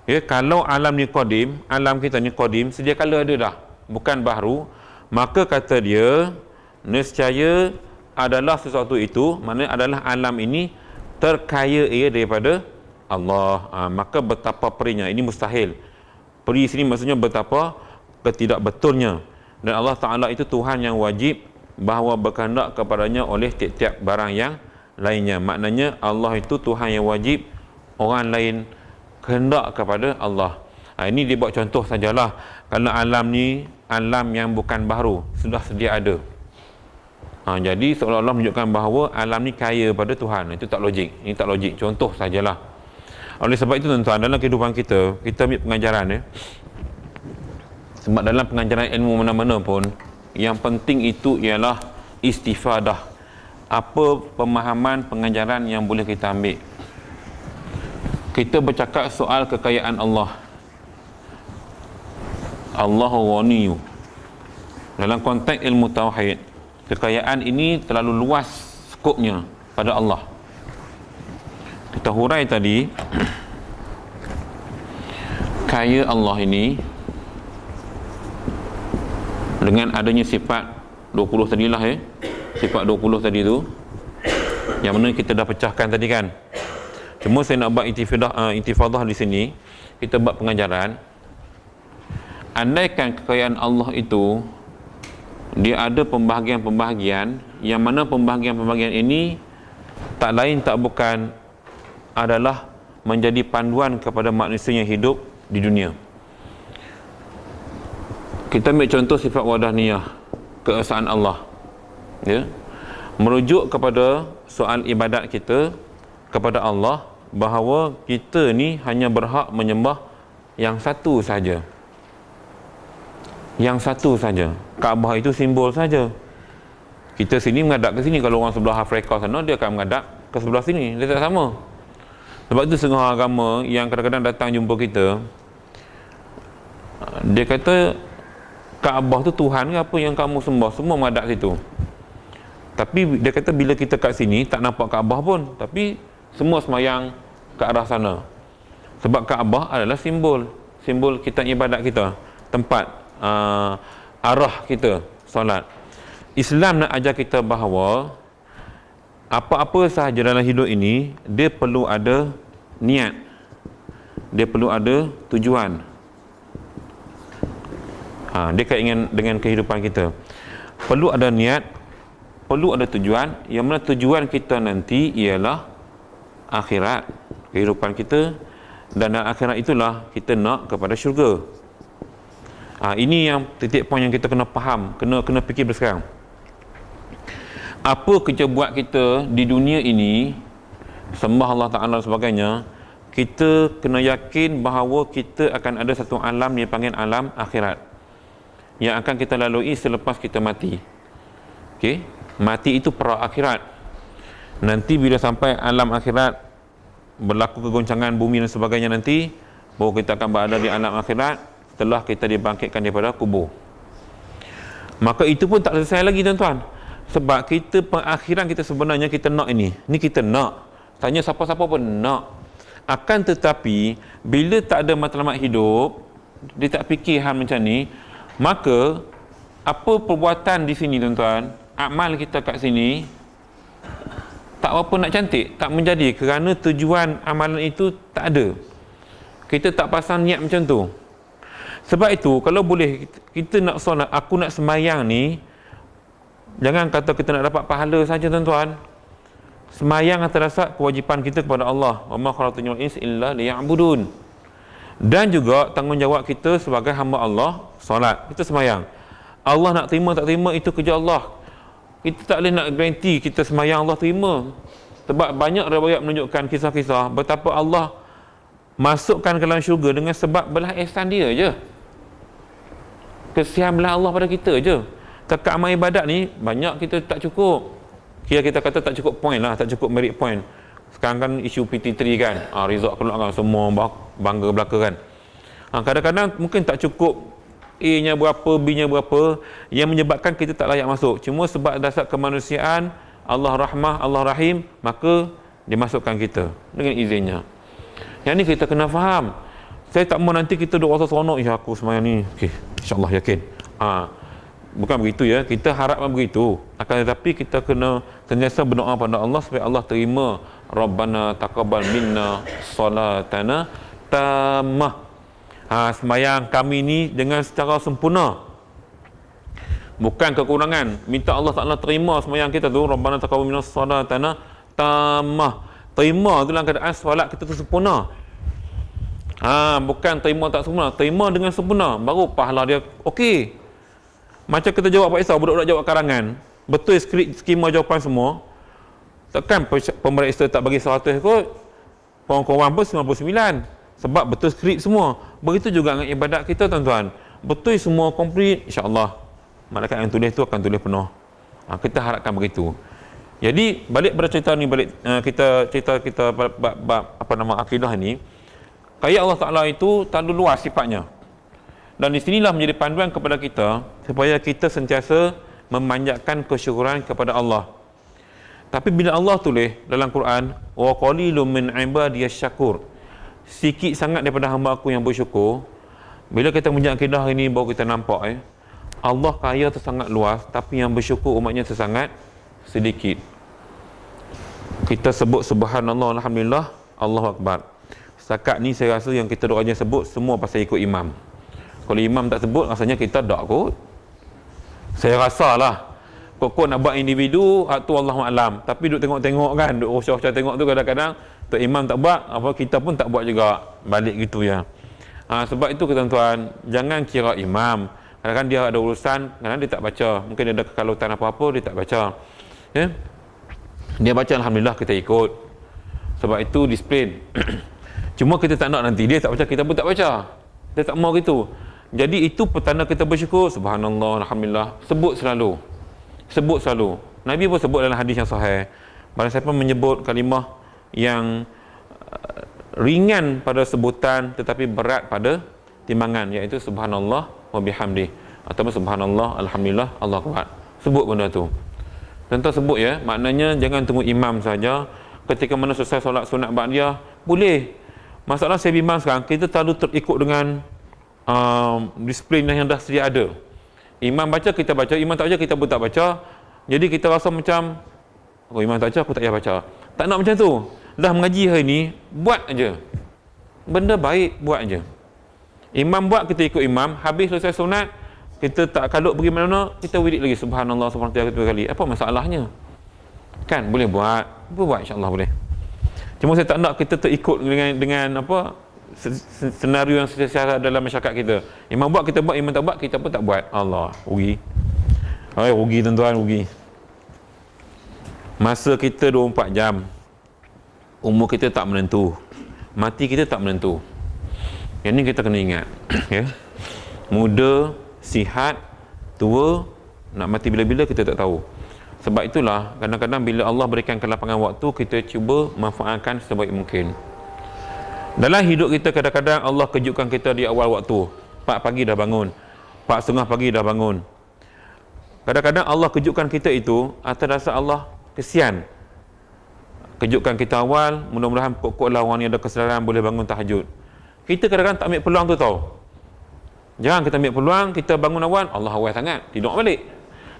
Ya, kalau alam ni qadim, alam kita ni qadim, sedia kala ada dah, bukan baharu, maka kata dia nescaya adalah sesuatu itu, maknanya adalah alam ini terkaya ia daripada Allah. Maka betapa perinya, ini mustahil. Peri sini maksudnya betapa ketidakbetulnya. Dan Allah Ta'ala itu Tuhan yang wajib bahawa berkehendak kepadanya oleh tiap-tiap barang yang lainnya. Maknanya Allah itu Tuhan yang wajib, orang lain kehendak kepada Allah. Ini dia buat contoh sajalah. Kalau alam ni alam yang bukan baharu, sudah sedia ada. Jadi seolah-olah menunjukkan bahawa alam ni kaya pada Tuhan. Itu tak logik. Ini tak logik. Contoh sajalah. Oleh sebab itu tuan-tuan, dalam kehidupan kita ambil pengajaran sebab dalam pengajaran ilmu mana-mana pun, yang penting itu ialah istifadah. Apa pemahaman pengajaran yang boleh kita ambil? Kita bercakap soal kekayaan Allah. Allahu Ghaniyu. Dalam konteks ilmu tauhid, kekayaan ini terlalu luas skopnya pada Allah. Kita hurai tadi, kaya Allah ini dengan adanya sifat 20 tadilah sifat 20 tadi tu, yang mana kita dah pecahkan tadi kan. Cuma saya nak buat intifadah di sini, kita buat pengajaran. Andaikan kekayaan Allah itu dia ada pembahagian-pembahagian, yang mana pembahagian-pembahagian ini tak lain tak bukan adalah menjadi panduan kepada manusia yang hidup di dunia. Kita ambil contoh sifat wahdaniyah, keesaan Allah, merujuk kepada soal ibadat kita kepada Allah, bahawa kita ni hanya berhak menyembah yang satu saja. Yang satu saja. Kaabah itu simbol saja. Kita sini menghadap ke sini, kalau orang sebelah Afrika sana dia akan menghadap ke sebelah sini, dia tak sama. Sebab itu setengah agama yang kadang-kadang datang jumpa kita, dia kata Kaabah tu Tuhan ke apa yang kamu sembah, semua menghadap situ. Tapi dia kata bila kita kat sini tak nampak Kaabah pun, tapi semua semayang ke arah sana. Sebab Kaabah adalah simbol kita ibadat kita, tempat arah kita solat. Islam nak ajar kita bahawa apa-apa sahaja dalam hidup ini, dia perlu ada niat, dia perlu ada tujuan. Dia kaitan dengan kehidupan kita. Perlu ada niat, perlu ada tujuan, yang mana tujuan kita nanti ialah akhirat, kehidupan kita, dan dalam akhirat itulah kita nak kepada syurga. Ini yang titik poin yang kita kena faham, kena fikir bersekarang. Apa kerja buat kita di dunia ini, sembah Allah Ta'ala dan sebagainya, kita kena yakin bahawa kita akan ada satu alam yang dipanggil alam akhirat, yang akan kita lalui selepas kita mati. Okey, mati itu pra akhirat. Nanti bila sampai alam akhirat, berlaku kegoncangan bumi dan sebagainya, nanti baru kita akan berada di alam akhirat setelah kita dibangkitkan daripada kubur. Maka itu pun tak selesai lagi tuan-tuan, sebab kita pengakhiran kita sebenarnya kita nak ini kita nak. Tanya siapa-siapa pun nak. Akan tetapi bila tak ada matlamat hidup, dia tak fikir hal macam ni, maka apa perbuatan di sini tuan-tuan, amal kita kat sini tak apa nak cantik, tak menjadi kerana tujuan amalan itu tak ada. Kita tak pasang niat macam tu. Sebab itu kalau boleh kita nak solat, aku nak semayang ni, jangan kata kita nak dapat pahala saja tuan-tuan. Semayang atas kewajipan kita kepada Allah. Wa ma khalaqtul insa illa liya'budun. Dan juga tanggungjawab kita sebagai hamba Allah, solat. Kita semayang. Allah nak terima tak terima itu kerja Allah. Kita tak boleh nak garanti kita semayang Allah terima. Sebab banyak riwayat menunjukkan kisah-kisah betapa Allah masukkan ke dalam syurga dengan sebab belah ihsan dia je. Kesian belah Allah pada kita je. Dekat amal ibadat ni banyak kita tak cukup. Kira kita kata tak cukup point lah, tak cukup merit point. Sekarang kan isu PT3 kan, result keluar kan, semua bangga belaka kan. Kadang-kadang mungkin tak cukup A-nya berapa, B-nya berapa, yang menyebabkan kita tak layak masuk. Cuma sebab dasar kemanusiaan, Allah rahmah, Allah rahim, maka dia masukkan kita dengan izinnya. Yang ni kita kena faham. Saya tak mahu nanti kita duk rasa seronok, ya aku semayang ni, okey, insyaAllah yakin. Bukan begitu ya, kita harapkan begitu. Akan tetapi kita kena sentiasa berdoa pada Allah supaya Allah terima Rabbana taqabbal minna salatana tammah. Semayang kami ni dengan secara sempurna, bukan kekurangan. Minta Allah Ta'ala terima semayang kita tu, Rabbana taqabbal minna salatana tammah. Terima tu dalam keadaan solat kita tu sempurna. Bukan terima tak sempurna, terima dengan sempurna, baru pahala dia okey. Macam kita jawab Pak Isau, budak-budak jawab karangan, betul skema jawapan semua. Takkan pemeriksa tak bagi 100 kot, korang-korang pun 99, sebab betul skrip semua. Begitu juga dengan ibadat kita tuan-tuan, betul semua komplit, insya-Allah malaikat yang tulis tu akan tulis penuh. Kita harapkan begitu. Jadi balik pada cerita ni, kita bab akidah ni, kaya Allah Ta'ala itu terlalu luas sifatnya. Dan di sinilah menjadi panduan kepada kita supaya kita sentiasa memanjatkan kesyukuran kepada Allah. Tapi bila Allah tulis dalam Quran, wa qalilum min ibadiyasy syakur, sikit sangat daripada hamba aku yang bersyukur. Bila kita menjadi akidah hari ni baru kita nampak Allah kaya tu sangat luas, tapi yang bersyukur umatnya tu sangat sedikit. Kita sebut subhanallah, alhamdulillah, Allahu akbar. Setakat ni saya rasa yang kita doanya sebut semua pasal ikut imam. Kalau imam tak sebut, rasanya kita tak kot. Saya rasalah. Kok nak buat individu, hak tu Allahualam. Tapi duk tengok-tengok kan, duk usah-usah tengok tu kadang-kadang, tok imam tak buat, kita pun tak buat juga. Balik gitu ya. Sebab itu tuan-tuan, jangan kira imam. Kadang-kadang dia ada urusan, kadang dia tak baca. Mungkin dia ada kekalutan apa-apa, dia tak baca. Ya? Dia baca alhamdulillah, kita ikut. Sebab itu disiplin. Cuma kita tak nak nanti dia tak baca, kita pun tak baca. Dia tak mau gitu. Jadi itu petanda kita bersyukur. Subhanallah, alhamdulillah. Sebut selalu. Sebut selalu. Nabi pun sebut dalam hadis yang sahih. Barang siapa menyebut kalimah yang ringan pada sebutan tetapi berat pada timbangan, iaitu subhanallah wa bihamdih, atau subhanallah, alhamdulillah, Allahu akbar. Sebut benda tu. Tentu sebut ya. Maknanya jangan tunggu imam saja. Ketika mana selesai solat sunat ba'diyah, boleh. Masalah saya bimbang sekarang, kita terlalu terikut dengan disiplin yang dah sedia ada. Imam baca, kita baca. Imam tak baca, kita pun tak baca. Jadi kita rasa macam, imam tak baca, aku tak payah baca. Tak nak macam tu. Dah mengaji hari ni, buat aja. Benda baik, buat aja. Imam buat, kita ikut imam. Habis selesai sunat, kita tak kalut pergi mana-mana, kita wirid lagi subhanallah, subhanallah 3 kali. Apa masalahnya? Kan boleh buat. Buat insya-Allah boleh. Cuma saya tak nak kita terikut dengan apa senario yang sesiasa dalam masyarakat kita. Imam buat, kita buat, imam tak buat, kita pun tak buat. Allah, rugi. Rugi tuan-tuan, rugi. Masa kita 24 jam. Umur kita tak menentu. Mati kita tak menentu. Yang ni kita kena ingat. Ya. Muda, sihat, tua, nak mati bila-bila kita tak tahu. Sebab itulah kadang-kadang bila Allah berikan kelapangan waktu, kita cuba manfaatkan sebaik mungkin. Dalam hidup kita kadang-kadang Allah kejutkan kita di awal waktu. 4 pagi dah bangun, 4:30 pagi dah bangun. Kadang-kadang Allah kejutkan kita itu atas dasar Allah kesian. Kejutkan kita awal, mudah-mudahan pokok-pokoklah orang yang ada kesedaran boleh bangun tahajud. Kita kadang-kadang tak ambil peluang tu tau. Jangan kita ambil peluang, kita bangun awal, Allah awal sangat, tidur balik.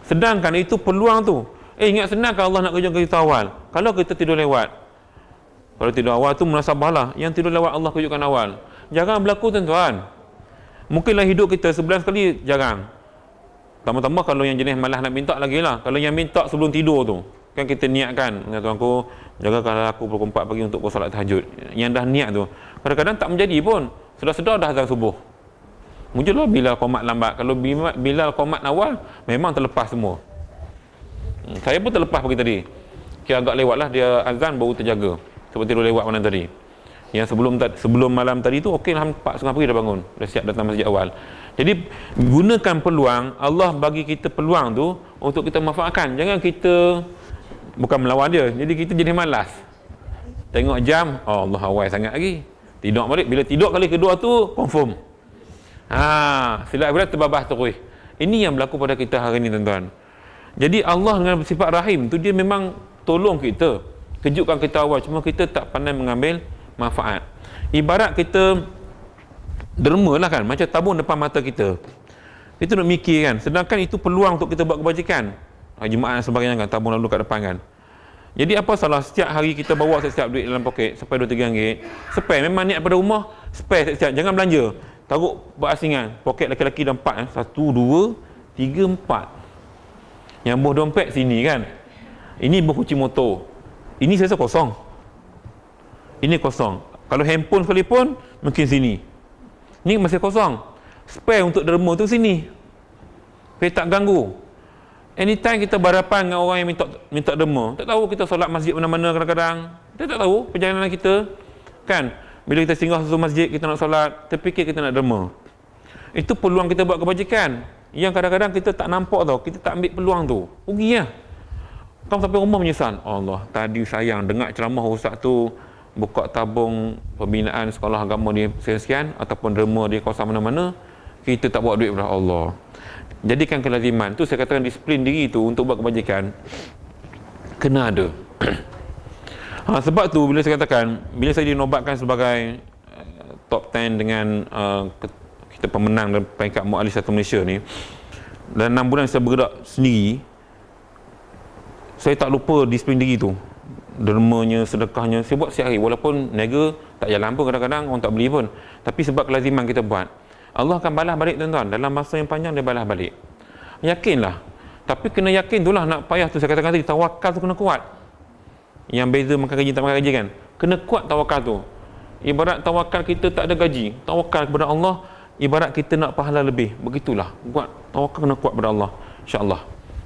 Sedangkan itu peluang tu. Ingat senang kan Allah nak kejutkan kita awal. Kalau kita tidur lewat, kalau tidur awal tu munasabahlah, yang tidur lewat Allah kejutkan awal. Jangan berlaku tuan-tuan. Mungkinlah hidup kita sebulan sekali, jarang. Tambah-tambah kalau yang jenis malas nak minta lagi lah. Kalau yang minta sebelum tidur tu, kan kita niatkan, tuan aku, jagakanlah aku pukul 4 pagi untuk solat tahajud. Yang dah niat tu, kadang-kadang tak menjadi pun. Sedar-sedar dah azan subuh. Muncullah Bilal qomat lambat. Kalau Bilal qomat awal, memang terlepas semua. Saya pun terlepas pagi tadi. Kira agak lewat lah dia azan baru terjaga. Seperti tidur lewat malam tadi. Yang sebelum malam tadi tu okey lah, 4:30 pagi dah bangun. Dah siap datang masjid awal. Jadi gunakan peluang, Allah bagi kita peluang tu untuk kita manfaatkan. Jangan kita bukan melawan dia, jadi kita jadi malas. Tengok jam, oh Allah awal sangat lagi. Tidur balik, bila tidur kali kedua tu confirm. Silap berat terbabas terus. Ini yang berlaku pada kita hari ini tuan-tuan. Jadi Allah dengan bersifat rahim tu dia memang tolong kita, kejutkan kita awal, cuma kita tak pandai mengambil manfaat. Ibarat kita derma lah kan, macam tabung depan mata kita. Kita nak mikir kan, sedangkan itu peluang untuk kita buat kebajikan. Jemaah dan sebagainya kan, tabung lalu kat depan kan. Jadi apa salah setiap hari kita bawa setiap duit dalam poket, sampai 2-3 ringgit. Spare, memang niat pada rumah, spare setiap, jangan belanja. Taruh berasingan, poket laki-laki dah 4 1, 2, 3, 4. Yang buah dompet sini kan. Ini buah kunci motor. Ini saya rasa kosong. Ini kosong. Kalau handphone sekalipun, mungkin sini. Ni masih kosong. Spare untuk derma tu sini. Supaya tak ganggu. Anytime kita berhadapan dengan orang yang minta derma, tak tahu kita solat masjid mana-mana kadang-kadang. Kita tak tahu perjalanan kita. Kan? Bila kita singgah satu masjid, kita nak solat, terfikir kita nak derma. Itu peluang kita buat kebajikan. Yang kadang-kadang kita tak nampak tau. Kita tak ambil peluang tu. Rugi lah. Kamu sampai rumah menyesal. Allah, tadi sayang dengar ceramah ustaz tu buka tabung pembinaan sekolah agama di sekian ataupun derma di kawasan mana-mana, kita tak buat duit kepada Allah. Jadikan kelaziman tu, saya katakan disiplin diri tu untuk buat kebajikan kena ada. Sebab tu bila saya katakan, bila saya dinobatkan sebagai top 10 dengan kita pemenang dalam peringkat Mu'alif Satu Malaysia ni, dan 6 bulan saya bergerak sendiri, saya tak lupa disiplin diri tu. Dermanya, sedekahnya, saya buat setiap hari. Walaupun niaga tak jalan pun kadang-kadang, orang tak beli pun. Tapi sebab kelaziman kita buat, Allah akan balas balik tuan-tuan. Dalam masa yang panjang dia balas balik. Yakinlah. Tapi kena yakin tu lah, nak payah tu. Saya katakan tadi, tawakal tu kena kuat. Yang beza makan gaji tak makan gaji kan. Kena kuat tawakal tu. Ibarat tawakal kita tak ada gaji. Tawakal kepada Allah, ibarat kita nak pahala lebih. Begitulah. Kuat. Tawakal kena kuat kepada Allah. InsyaAllah.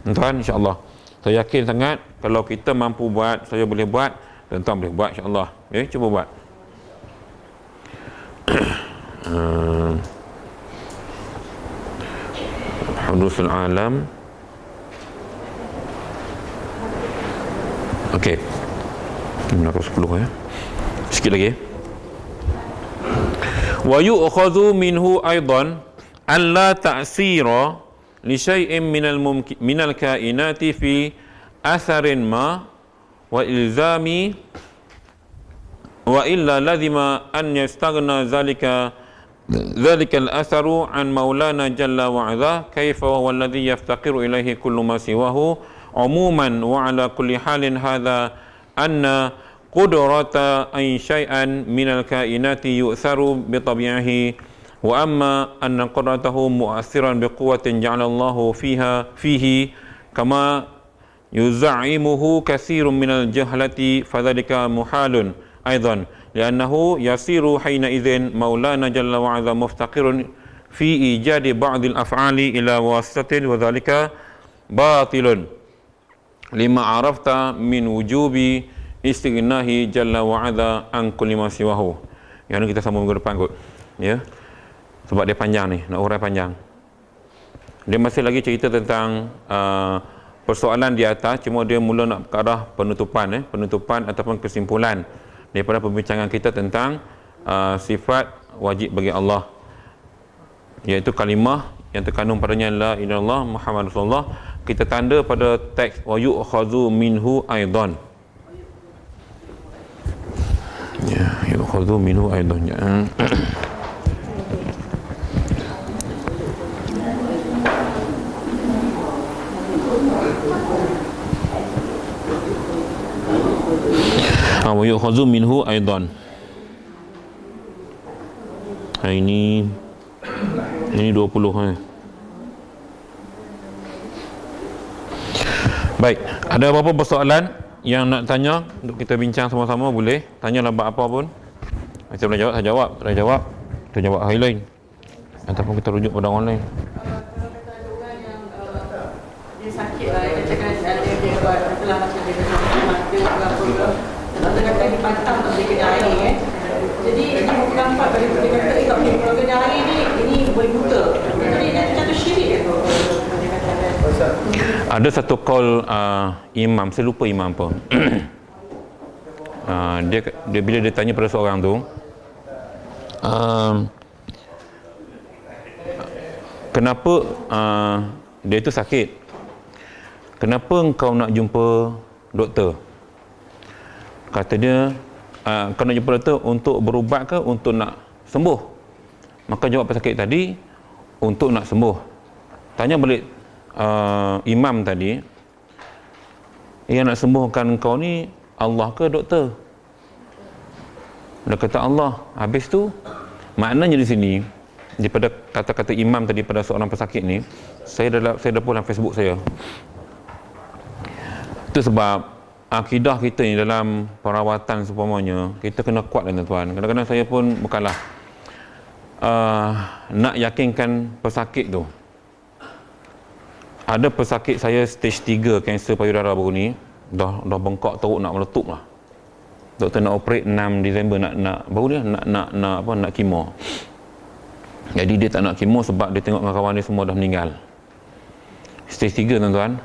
Tuan-tuan, insyaAllah. Saya yakin sangat kalau kita mampu buat, saya boleh buat, tuan-tuan boleh buat insya-Allah. Cuba buat. Hudusul alam. Okey. Nak 10 ya. Sikit lagi. Wa yu'khadhu minhu aidan an la ta'sira li syai'in minal kainati fi atharin ma wa ilzami wa illa lazima an yastaghna zalika al-atharu an maulana jalla wa azza kaifa huwa alladhi yaftaqiru ilayhi kullu ma siwahu umuman wa ala kulli halin hadha anna qudrata ay syai'an minal kainati yu'tharu bi tabi'ihi wa amma anna qudratahu mu'athiran biquwwatin ja'alallahu fihi kama yuz'imuhu katsirun minal jahlati fadzalika muhalun aidan li'annahu yasiru hina idzin maulana jalla wa 'azza muftaqirun fi ijadi ba'dil af'ali ila wasitatin wa dzalika batilun lima 'arafta min wujubi istighnahi jalla wa 'azza an kulli ma siwahu. Yang ini kita sambung minggu depan kot. Ya. Sebab dia panjang ni, nak urai panjang. Dia masih lagi cerita tentang persoalan di atas, cuma dia mula nak ke arah penutupan, penutupan ataupun kesimpulan daripada perbincangan kita tentang sifat wajib bagi Allah, iaitu kalimah yang terkandung padanya la ilaha illallah Muhammad Rasulullah. Kita tanda pada teks wa yu'khadhu minhu aidan. Ya, yu'khadhu minhu aidan. wa yu'khadhu minhu aidan. Ini 20 Baik, ada apa-apa persoalan yang nak tanya untuk kita bincang sama-sama, boleh tanyalah apa pun. Saya boleh jawab, saya jawab. Saya jawab, kita jawab hal lain ataupun kita rujuk pada orang lain. Kalau kata ada orang yang dia sakit lah, dia cakap dia buat telah macam dia mati apa doktor kata dipantang tak boleh kena air jadi dia nampak dari dia kata tak boleh kalau kena air ini boleh buta, jadi dia jatuh syirik ke? Ada satu call imam, saya lupa imam apa. Dia bila dia tanya pada seorang tu, kenapa dia itu sakit, kenapa engkau nak jumpa doktor? Kata dia, kau nak jumpa doktor untuk berubat ke untuk nak sembuh? Maka jawab pesakit tadi, untuk nak sembuh. Tanya balik imam tadi, yang nak sembuhkan kau ni Allah ke doktor? Dia kata Allah. Habis tu maknanya di sini, daripada kata-kata imam tadi pada seorang pesakit ni, saya dah post dalam Facebook saya. Itu sebab akidah kita ni dalam perawatan seumpamanya, kita kena kuat lah tuan. Kadang-kadang saya pun bukanlah nak yakinkan pesakit tu. Ada pesakit saya stage 3 kanser payudara baru ni, dah bengkak teruk nak meletup lah. Doktor nak operate 6 Disember nak baru dia nak kemo. Jadi dia tak nak kemo sebab dia tengok kawan dia semua dah meninggal. Stage 3 tuan-tuan.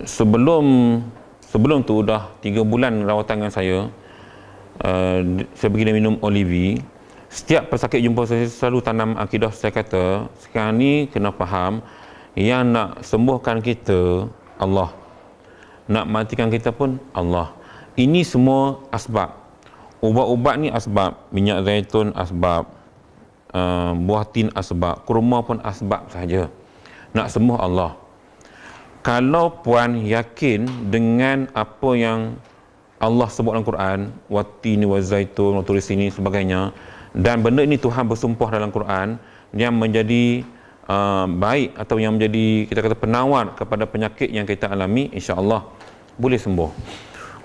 Sebelum tu dah 3 bulan rawatan dengan saya bagi dia minum Olivi. Setiap pesakit jumpa saya selalu tanam akidah, saya kata sekarang ni kena faham yang nak sembuhkan kita Allah, nak matikan kita pun Allah. Ini semua asbab. Ubat-ubat ni asbab, minyak zaitun asbab, buah tin asbab, kurma pun asbab sahaja. Nak sembuh Allah. Kalau puan yakin dengan apa yang Allah sebut dalam Quran, watini wa zaitun wa turis ini sebagainya, dan benda ini Tuhan bersumpah dalam Quran yang menjadi baik atau yang menjadi kita kata penawar kepada penyakit yang kita alami, insya-Allah boleh sembuh.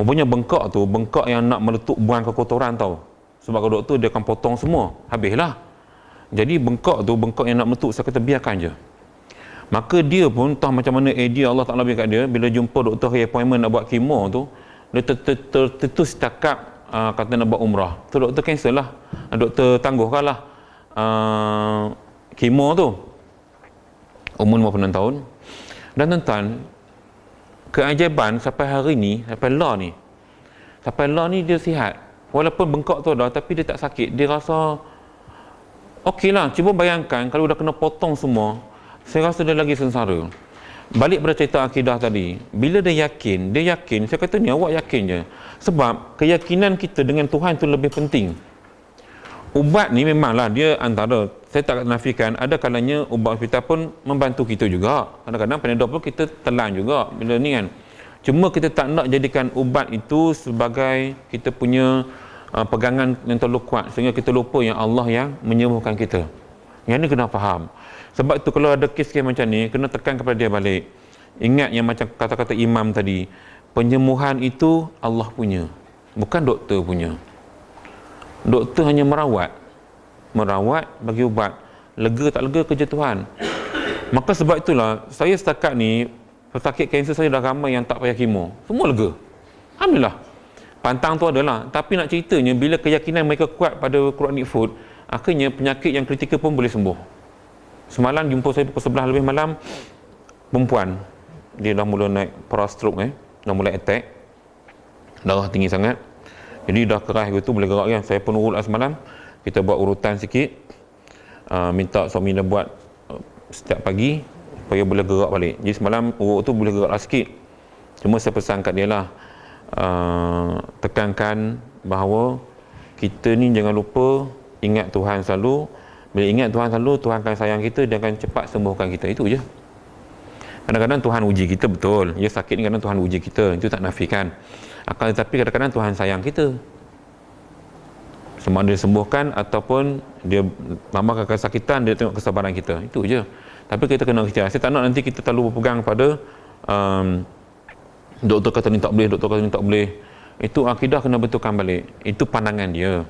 Rupanya bengkak tu, bengkak yang nak meletup buang kekotoran tau. Sebab kalau doktor dia akan potong semua, habislah. Jadi bengkak tu, bengkak yang nak meletup, saya kata biarkan je. Maka dia pun tahu macam mana idea Allah Ta'ala bagi kat dia. Bila jumpa doktor hari appointment nak buat kemo tu, dia tertutus cakap kata nak buat umrah. Tu doktor cancel lah, doktor tangguhkan lah kemo tu. Umur 56 tahun. Dan tuan-tuan, keajaiban sampai hari ni, sampai lah ni dia sihat. Walaupun bengkak tu dah, tapi dia tak sakit. Dia rasa okey lah. Cuba bayangkan kalau dah kena potong semua, saya rasa dia lagi sengsara. Balik pada cerita akidah tadi, bila dia yakin, saya kata ni awak yakin je. Sebab keyakinan kita dengan Tuhan itu lebih penting. Ubat ni memanglah dia antara, saya tak nafikan, ada kalanya ubat hospital pun membantu kita juga. Kadang-kadang Panadol pun kita telan juga bila ni kan. Cuma kita tak nak jadikan ubat itu sebagai kita punya pegangan yang terlalu kuat sehingga kita lupa yang Allah yang menyembuhkan kita. Yang ni kena faham. Sebab tu kalau ada kes-kes macam ni, kena tekan kepada dia balik. Ingat yang macam kata-kata imam tadi, penyembuhan itu Allah punya, bukan doktor punya. Doktor hanya merawat bagi ubat. Lega tak lega kerja Tuhan. Maka sebab itulah saya setakat ni pesakit kanser saya dah ramai yang tak payah kemo, semua lega, alhamdulillah. Pantang tu adalah, tapi nak ceritanya bila keyakinan mereka kuat pada Quranic food, akhirnya penyakit yang kritikal pun boleh sembuh. Semalam jumpa saya pukul 11 lebih malam, perempuan, dia dah mula naik parastroke, dah mulai attack, darah tinggi sangat, jadi dah keras gitu, boleh gerak kan. Saya pun urut semalam, kita buat urutan sikit, minta suami dia buat setiap pagi supaya boleh gerak balik. Jadi semalam urut tu boleh gerak sikit. Cuma saya pesan kat dia lah, tekankan bahawa kita ni jangan lupa ingat Tuhan selalu. Bila ingat Tuhan selalu, Tuhan akan sayang kita, dia akan cepat sembuhkan kita. Itu je. Kadang-kadang Tuhan uji kita, betul. Ya, sakit ni kadang Tuhan uji kita, itu tak nafikan. Akan tetapi kadang-kadang Tuhan sayang kita. Sama ada dia sembuhkan ataupun dia tambahkan kesakitan, dia tengok kesabaran kita. Itu je. Tapi kita kena ikhtiar. Saya tak nak nanti kita terlalu berpegang pada doktor kata ni tak boleh, doktor kata ni tak boleh. Itu akidah kena betulkan balik. Itu pandangan dia.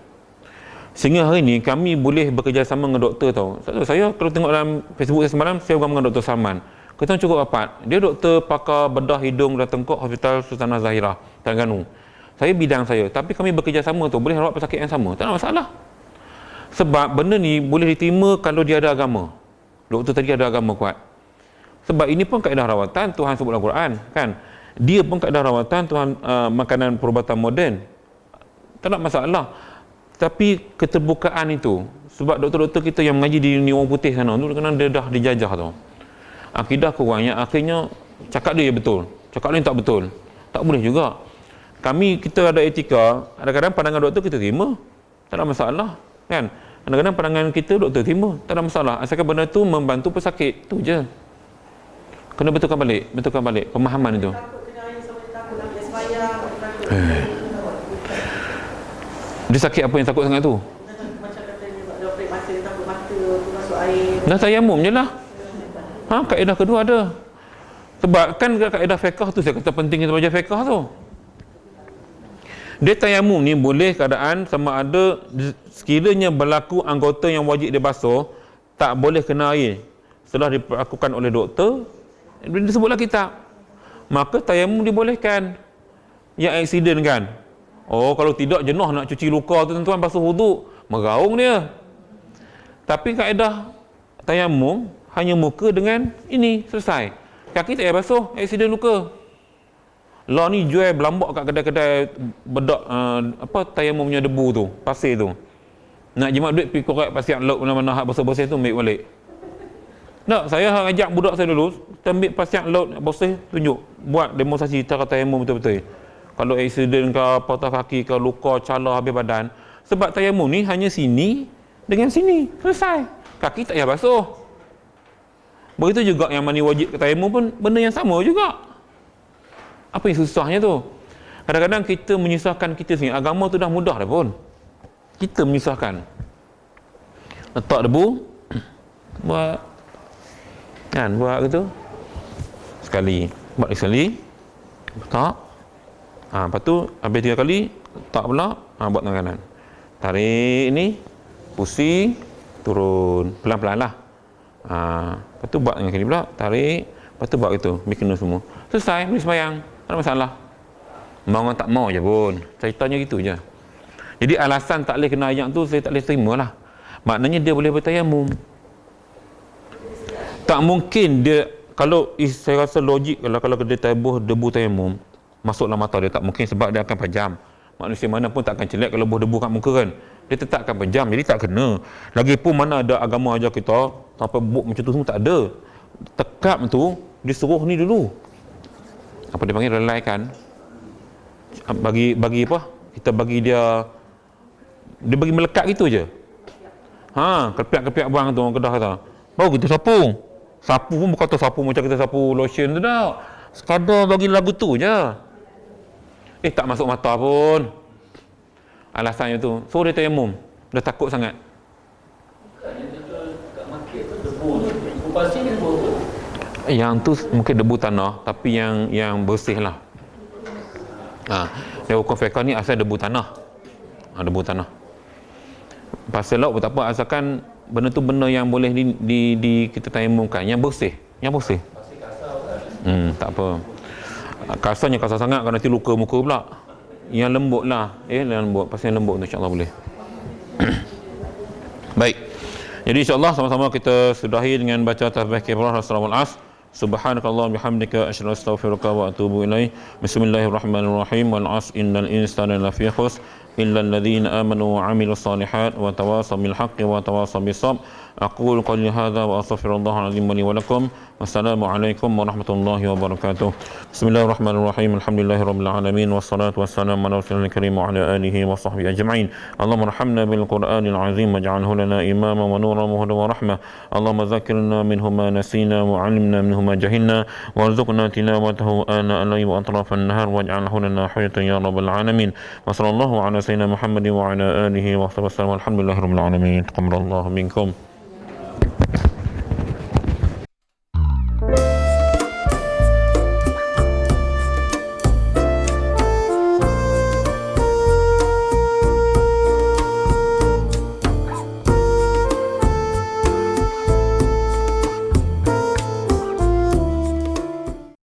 Sehingga hari ni kami boleh bekerjasama dengan doktor tau. Saya kalau tengok dalam Facebook saya semalam, saya bersama dengan Dr. Salman. Kita cukup rapat. Dia doktor pakar bedah hidung dan tengkok Hospital Sultanah Zahirah, Terengganu. Saya bidang saya. Tapi kami bekerjasama tu boleh rawat pesakit yang sama. Tak ada masalah. Sebab benda ni boleh diterima kalau dia ada agama. Doktor tadi ada agama kuat. Sebab ini pun kaedah rawatan Tuhan sebut dalam Quran, kan? Dia pun kaedah rawatan Tuhan, makanan perubatan moden. Tak ada masalah. Tapi keterbukaan itu, sebab doktor-doktor kita yang mengaji di Uni Orang Putih sana tu kadang dia dah dijajah tau. Akidah kurangnya, akhirnya cakap dia betul, cakap dia tak betul. Tak boleh juga. Kita ada etika, kadang-kadang pandangan doktor kita terima, tak ada masalah, kan? Kadang-kadang pandangan kita doktor terima, tak ada masalah. Asalkan benda tu membantu pesakit, tu je. Kena betulkan balik pemahaman itu. Dia sakit apa yang takut sangat tu? Macam katanya dia operate mata, dia takut mata tu masuk air. Dah tayamum je lah. Kaedah kedua ada. Sebab kan kaedah fiqh tu, saya kata penting kita belajar fiqh tu. Dia tayamum ni boleh keadaan sama ada sekiranya berlaku anggota yang wajib dia basuh, tak boleh kena air. Setelah dilakukan oleh doktor, disebutlah kitab. Maka tayamum dibolehkan. Yang aksiden kan? Oh, kalau tidak jenuh nak cuci luka tu tuan-tuan, basuh wuduk, meraung dia. Tapi kaedah tayamum hanya muka dengan ini, selesai. Kaki tak payah basuh, aksiden luka. Lah ni jual berlambak kat kedai-kedai bedak tayamum punya debu tu, pasir tu. Nak jimat duit pergi korek pasir laut mana-mana hak bersih-bersih tu ambil balik. Tak, saya ajak budak saya dulu, kita ambil pasir laut bersih, tunjuk, buat demonstrasi cara tayamum betul-betul. Kalau aksiden ke, patah kaki ke, luka, cala habis badan. Sebab tayamum ni hanya sini dengan sini. Selesai. Kaki tak payah basuh. Begitu juga yang mani wajib ke tayamum pun benda yang sama juga. Apa yang susahnya tu? Kadang-kadang kita menyusahkan kita sendiri. Agama tu dah mudah dah pun. Kita menyusahkan. Letak debu. Buat. Kan, buat gitu. Sekali. Buat sekali. Letak. Lepas tu habis 3 kali tak pula, buat tangan kanan. Tarik ni, pusing, turun, pelan-pelan lah. Lepas tu buat dengan kiri pula, tarik, lepas tu buat gitu, bikin semua. Selesai, boleh sembahyang, tak ada masalah. Mau tak mau je pun, ceritanya gitu je. Jadi alasan tak boleh kena ayat tu saya tak boleh terima lah. Maknanya dia boleh bertayamum. Tak mungkin dia, kalau saya rasa logik kalau dia debu tayamum masuklah mata dia, tak mungkin sebab dia akan pejam. Manusia mana pun tak akan celak kalau debu kat muka kan. Dia tetap akan pejam, jadi tak kena. Lagipun mana ada agama ajar kita sampai buk macam tu semua, tak ada. Tekap tu disuruh ni dulu. Apa dia panggil, relaikan. Bagi apa? Kita bagi dia bagi melekat gitu je. Kepiak-kepiak buang tu orang Kedah kata. Baru kita sapu. Sapu pun bukan tu sapu macam kita sapu lotion tu dah. Sekadar bagi lagu tu je. Tak masuk mata pun. Alasannya tu. So dia tayamum. Dah takut sangat. Yang tu mungkin debu tanah, tapi yang bersih lah. Dia hukum fiqh ni asal debu tanah. Debu tanah. Pasal laut pun tak apa, asalkan benda tu benda yang boleh kita tayamumkan, yang bersih. Tak apa. Kasarnya kasar sangat kan nanti luka muka pula. Yang lembut lah. Lembut. Pasal yang lembut tu insyaAllah boleh. Baik. Jadi insyaAllah sama-sama kita sudahi dengan baca tasbih kibrah Rasulullah Al-As. Subhanakallah bihamdika asyhadu astaghfiruka wa atubu ilaih. Bismillahirrahmanirrahim. Wal 'asr innal insana lafi khusr إلا الذين آمنوا وعملوا الصالحات وتواصوا بالحق وتواصوا بالصبر. أقول قولي هذا وأستغفر الله العظيم لي ولكم. والسلام عليكم ورحمة الله وبركاته. بسم الله الرحمن الرحيم. الحمد لله رب العالمين والصلاة والسلام على رسول الكريم وعلى آله وصحبه أجمعين. اللهم ارحمنا بالقرآن العظيم واجعله لنا إماما ونورا وهدى ورحمة. اللهم ذكرنا منه ما نسينا وعلمنا منه ما جهلنا وارزقنا تلاوته آناء الليل وأطراف النهار واجعله لنا حجة يا رب العالمين. وصلى الله على سيدنا محمد وعلى آله وصحبه وسلم. الحمد لله رب العالمين. تقبل الله منكم.